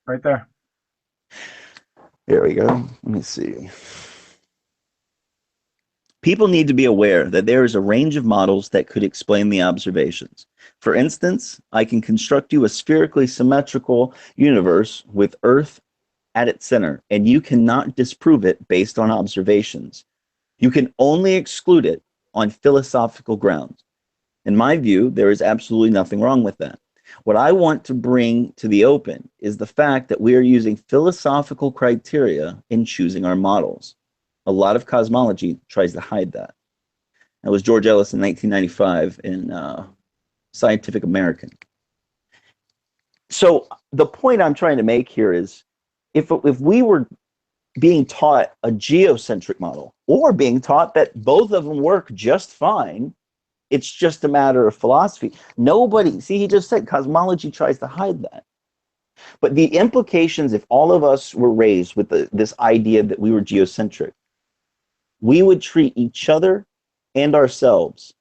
Right there. There we go. Let me see. People need to be aware that there is a range of models that could explain the observations. For instance, I can construct you a spherically symmetrical universe with Earth at its center, and you cannot disprove it based on observations. You can only exclude it on philosophical grounds. In my view, there is absolutely nothing wrong with that. What I want to bring to the open is the fact that we are using philosophical criteria in choosing our models. A lot of cosmology tries to hide that. That was George Ellis in 1995 in Scientific American. So the point I'm trying to make here is if we were being taught a geocentric model or being taught that both of them work just fine, it's just a matter of philosophy. Nobody, see, he just said cosmology tries to hide that. But the implications, if all of us were raised with this idea that we were geocentric, we would treat each other and ourselves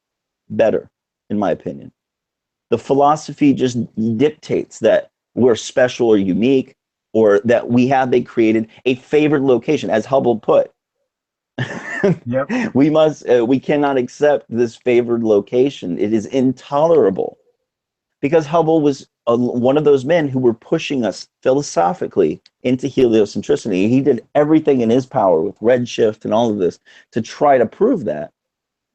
better, in my opinion. The philosophy just dictates that we're special or unique, or that they created a favored location, as Hubble put. Yep. We cannot accept this favored location. It is intolerable because Hubble was one of those men who were pushing us philosophically into heliocentricity. He did everything in his power with redshift and all of this to try to prove that,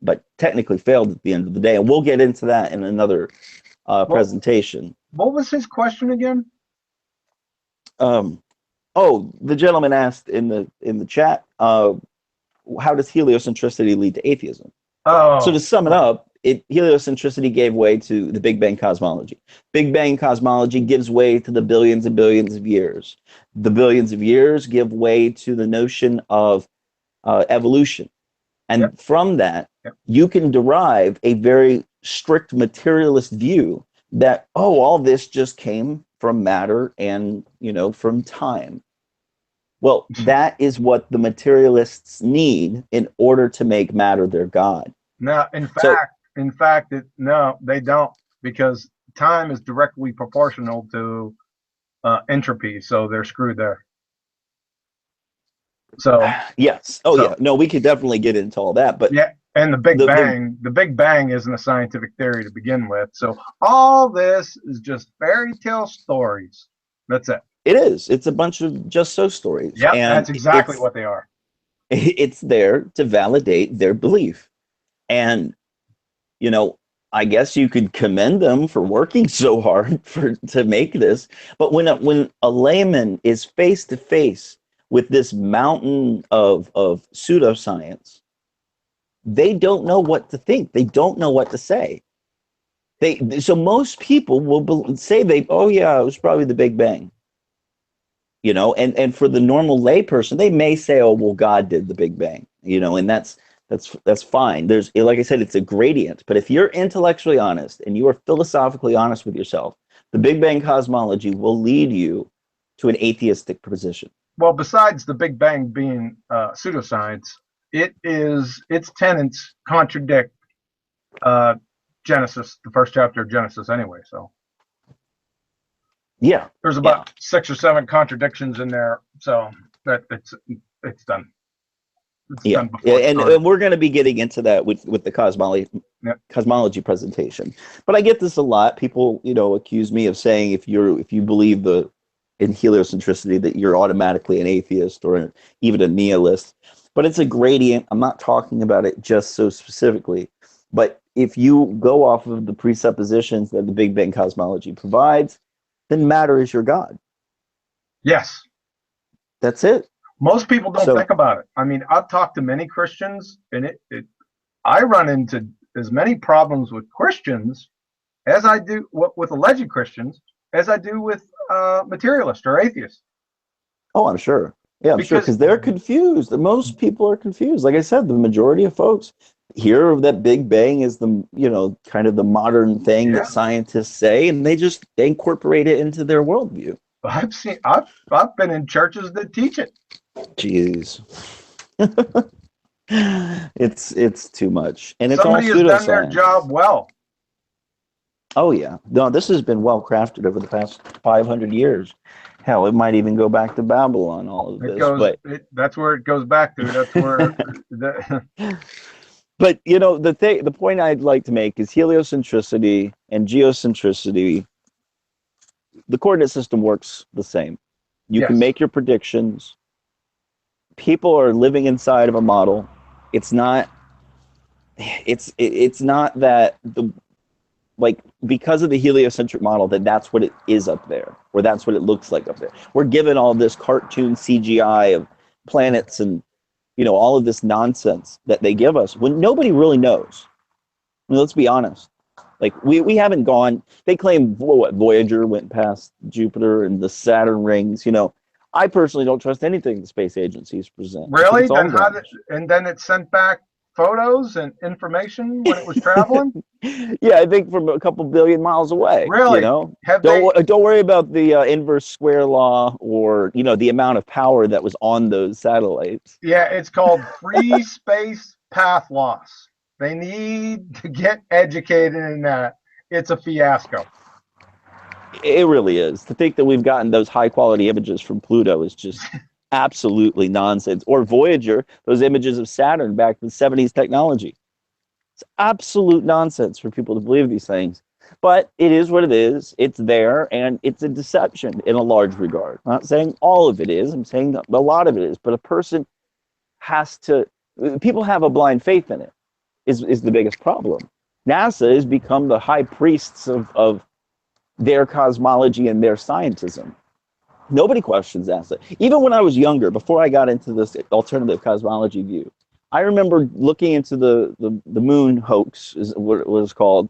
but technically failed at the end of the day. And we'll get into that in another presentation. What was his question again? The gentleman asked in the chat, how does heliocentricity lead to atheism? So to sum it up, heliocentricity gave way to the Big Bang cosmology. Big Bang cosmology gives way to the billions and billions of years. The billions of years give way to the notion of evolution. And from that, you can derive a very strict materialist view that, all this just came from matter and, from time. Well, that is what the materialists need in order to make matter their God. No, in fact, no, they don't, because time is directly proportional to entropy, so they're screwed there. So yes, yeah, no, we could definitely get into all that, but yeah, and the Big Bang isn't a scientific theory to begin with, so all this is just fairy tale stories. That's it. It is. It's a bunch of just so stories. Yeah, and that's exactly what they are. It's there to validate their belief. And, I guess you could commend them for working so hard to make this. But when a layman is face to face with this mountain of pseudoscience, they don't know what to think. They don't know what to say. So most people will say it was probably the Big Bang. And for the normal layperson, they may say, well, God did the Big Bang, and that's fine. There's, like I said, it's a gradient. But if you're intellectually honest and you are philosophically honest with yourself, the Big Bang cosmology will lead you to an atheistic position. Well, besides the Big Bang being pseudoscience, its tenets contradict Genesis, the first chapter of Genesis, anyway. So yeah, there's about 6 or 7 contradictions in there, so that it's done. Done and we're going to be getting into that with the cosmology presentation. But I get this a lot. People, accuse me of saying if you believe in heliocentricity that you're automatically an atheist or even a nihilist. But it's a gradient. I'm not talking about it just so specifically. But if you go off of the presuppositions that the Big Bang cosmology provides, then matter is your God. Yes. That's it. Most people don't think about it. I mean, I've talked to many Christians, and I run into as many problems with Christians as I do with alleged Christians, as I do with materialists or atheists. Oh, I'm sure. Yeah, I'm sure, Because because they're confused. Most people are confused. Like I said, the majority of folks hear that Big Bang is the, kind of the modern thing yeah, that scientists say, and they incorporate it into their worldview. I've been in churches that teach it. Jeez. It's too much. And it's all Somebody has done their pseudoscience. job well. Oh yeah. No, this has been well crafted over the past 500 years. Hell, it might even go back to Babylon, all of this. That's where it goes back to. That's where But the point I'd like to make is heliocentricity and geocentricity. The coordinate system works the same. You can yes, make your predictions. People are living inside of a model. It's not. It's not that the like because of the heliocentric model that's what it is up there, or that's what it looks like up there. We're given all this cartoon CGI of planets and all of this nonsense that they give us when nobody really knows. I mean, let's be honest. Like we haven't gone. They claim what Voyager went past Jupiter and the Saturn rings. I personally don't trust anything the space agencies present. I think really. it's all Then how garbage. did and then it sent back photos and information when it was traveling. Yeah, I think from a couple billion miles away. Really? Have they? Don't worry about the inverse square law or the amount of power that was on those satellites. Yeah, it's called free space path loss. They need to get educated in that. It's a fiasco. It really is. To think that we've gotten those high quality images from Pluto is just absolutely nonsense. Or Voyager, those images of Saturn back in the 70s technology. It's absolute nonsense for people to believe these things. But it is what it is. It's there, and it's a deception in a large regard. I'm not saying all of it is. I'm saying a lot of it is. But a person has to. People have a blind faith in it. Is the biggest problem. NASA has become the high priests of their cosmology and their scientism. Nobody questions NASA. Even when I was younger, before I got into this alternative cosmology view, I remember looking into the moon hoax, is what it was called,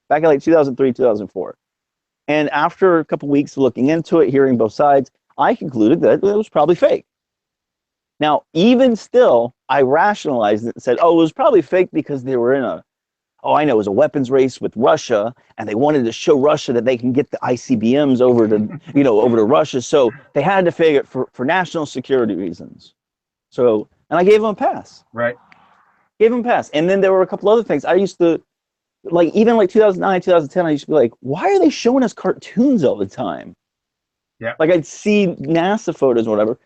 back in like 2003, 2004. And after a couple weeks of looking into it, hearing both sides, I concluded that it was probably fake. Now, even still, I rationalized it and said, oh, it was probably fake because they were in it was a weapons race with Russia, and they wanted to show Russia that they can get the ICBMs over to Russia. So they had to fake it for national security reasons. So, and I gave them a pass. Right. Gave them a pass. And then there were a couple other things. I used to, even 2009, 2010, I used to be like, why are they showing us cartoons all the time? Yeah. Like I'd see NASA photos or whatever,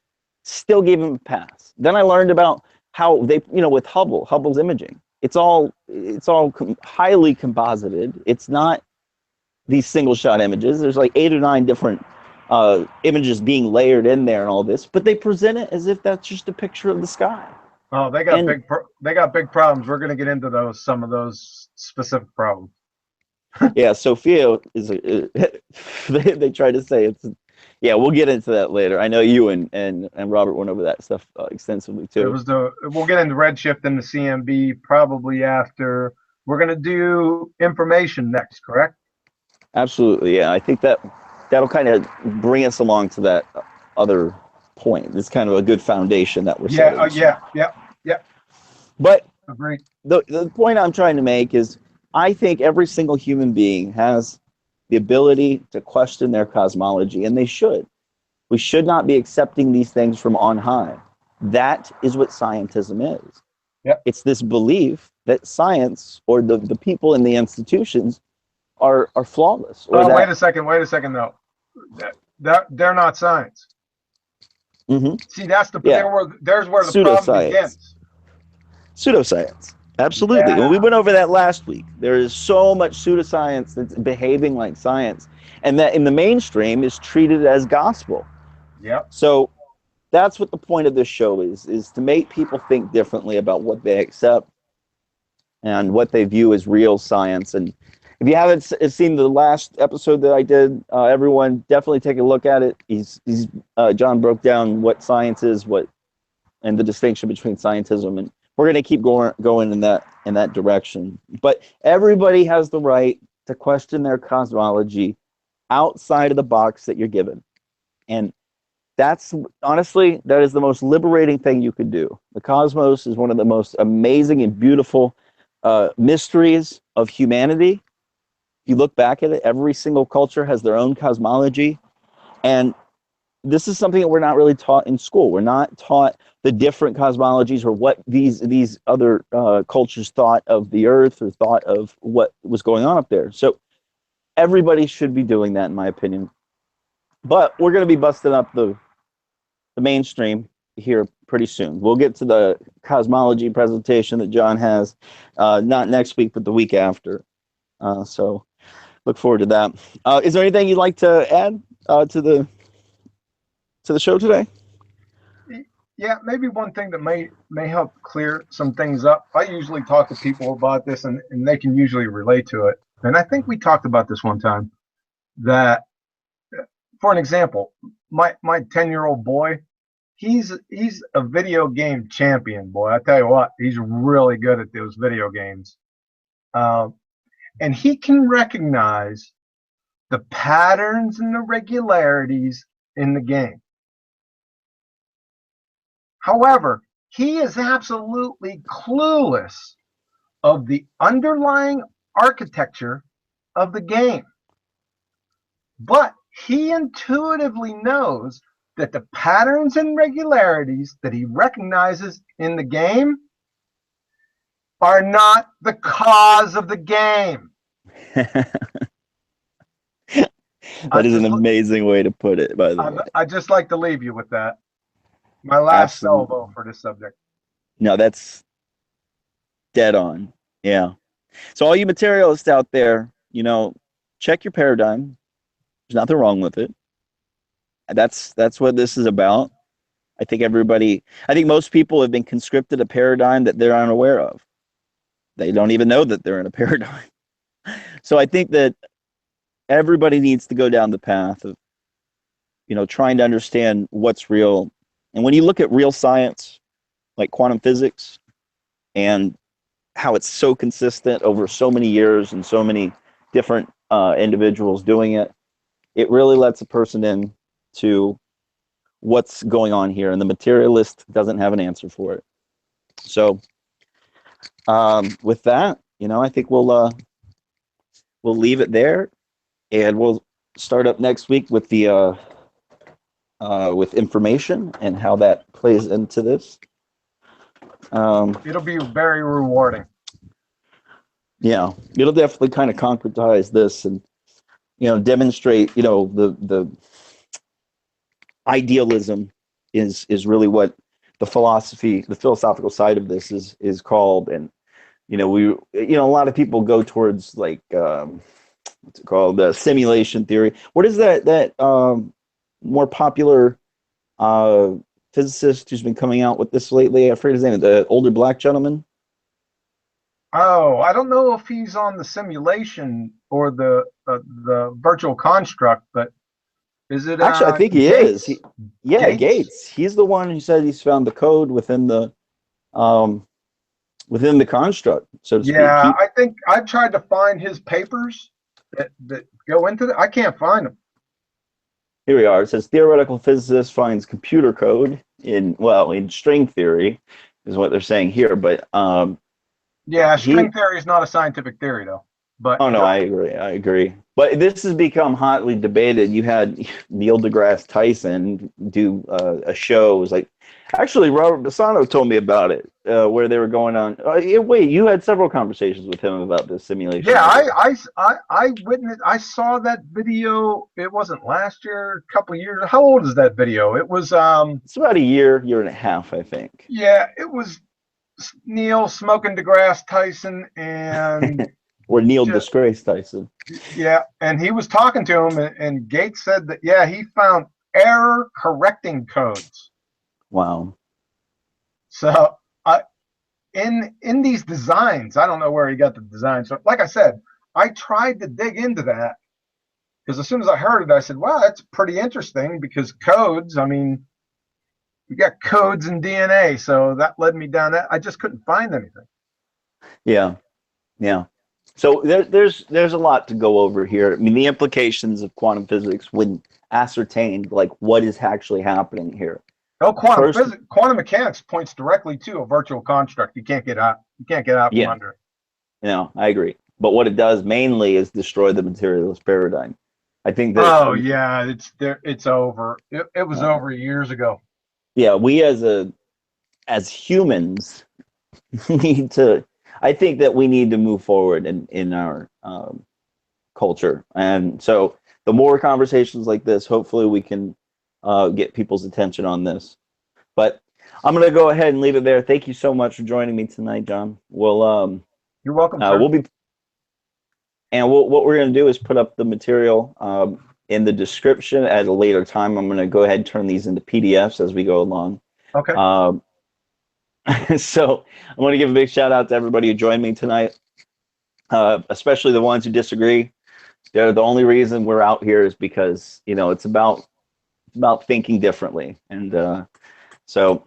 still gave them a pass. Then I learned about how they, with Hubble's imaging. It's all highly composited. It's not these single shot images. There's like 8 or 9 different images being layered in there and all this, but they present it as if that's just a picture of the sky. Oh, they got big problems. We're going to get into some of those specific problems. Yeah, Sophia is they try to say it's. Yeah, we'll get into that later. I know you and Robert went over that stuff extensively too. We'll get into Redshift and the CMB probably after. We're going to do information next, correct? Absolutely, yeah. I think that'll kind of bring us along to that other point. It's kind of a good foundation that we're setting. Yeah. But agreed. The point I'm trying to make is I think every single human being has the ability to question their cosmology, and they should. We should not be accepting these things from on high. That is what scientism is. Yep. It's this belief that science or the people in the institutions are flawless. Or wait a second though. They're not science. Mm-hmm. See, there's where the problem begins. Pseudoscience. Absolutely. Yeah. Well, we went over that last week. There is so much pseudoscience that's behaving like science, and that in the mainstream is treated as gospel. Yep. So that's what the point of this show is to make people think differently about what they accept and what they view as real science. And if you haven't seen the last episode that I did, everyone definitely take a look at it. John broke down what science is, and the distinction between scientism, and we're going to keep going in that direction. But everybody has the right to question their cosmology outside of the box that you're given. And that's honestly, that is the most liberating thing you could do. The cosmos is one of the most amazing and beautiful mysteries of humanity. If you look back at it, every single culture has their own cosmology. And this is something that we're not really taught in school. We're not taught the different cosmologies or what these other cultures thought of the Earth or thought of what was going on up there. So everybody should be doing that, in my opinion. But we're going to be busting up the mainstream here pretty soon. We'll get to the cosmology presentation that John has, not next week, but the week after. So look forward to that. Is there anything you'd like to add to the show today? Yeah, maybe one thing that may help clear some things up. I usually talk to people about this, and they can usually relate to it. And I think we talked about this one time. That, for an example, my 10-year-old boy, he's a video game champion, boy. I tell you what, he's really good at those video games, and he can recognize the patterns and the regularities in the game. However, he is absolutely clueless of the underlying architecture of the game. But he intuitively knows that the patterns and regularities that he recognizes in the game are not the cause of the game. That is an amazing way to put it, by the way. I just like to leave you with that. My last salvo for this subject. No, that's dead on. Yeah. So all you materialists out there, check your paradigm. There's nothing wrong with it. That's what this is about. I think most people have been conscripted a paradigm that they're unaware of. They don't even know that they're in a paradigm. So I think that everybody needs to go down the path of, trying to understand what's real. And when you look at real science, like quantum physics, and how it's so consistent over so many years and so many different individuals doing it, it really lets a person in to what's going on here. And the materialist doesn't have an answer for it. So with that, I think we'll leave it there, and we'll start up next week with the with information and how that plays into this. It'll be very rewarding. Yeah, it'll definitely kind of concretize this and demonstrate the idealism is really what the philosophical side of this is called. And a lot of people go towards like what's it called, the simulation theory. What is that more popular physicist who's been coming out with this lately? I forget his name. The older black gentleman. Oh, I don't know if he's on the simulation or the virtual construct, but is it? Actually, I think he Gates? is. Gates. He's the one who said he's found the code within the construct, so to speak. Yeah, I think I've tried to find his papers that go into it. I can't find them. Here we are. It says theoretical physicist finds computer code in string theory, is what they're saying here. But yeah, string theory is not a scientific theory, though. But oh no, I agree. But this has become hotly debated. You had Neil deGrasse Tyson do a show. It was like, actually, Robert Bassano told me about it, where they were going on. Wait, you had several conversations with him about this simulation. Yeah, I witnessed. I saw that video. It wasn't last year, a couple of years. How old is that video? It was. It's about a year and a half, I think. Yeah, it was Neil smoking deGrasse Tyson and. Or Neil disgrace Tyson. Yeah, and he was talking to him, and Gates said that, yeah, he found error correcting codes. Wow. So in these designs, I don't know where he got the design. So like I said, I tried to dig into that, because as soon as I heard it, I said, wow, that's pretty interesting, because codes, I mean, we got codes in DNA, so that led me down that. I just couldn't find anything. Yeah. So there's a lot to go over here. I mean, the implications of quantum physics when ascertained, like what is actually happening here. No, First, quantum mechanics points directly to a virtual construct. You can't get out. You can't get out from yeah, under. I agree. But what it does mainly is destroy the materialist paradigm. I think that, Oh yeah, it's there. It's over. It was uh, over years ago. yeah, we as humans need to. I think that we need to move forward in our culture, and so the more conversations like this, hopefully, we can get people's attention on this. But I'm going to go ahead and leave it there. Thank you so much for joining me tonight, John. You're welcome, sir. We'll be, and what we're going to do is put up the material in the description at a later time. I'm going to go ahead and turn these into PDFs as we go along. Okay. So I want to give a big shout out to everybody who joined me tonight, especially the ones who disagree. They're the only reason we're out here is because it's about thinking differently, and so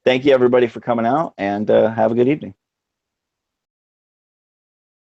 thank you everybody for coming out, and have a good evening.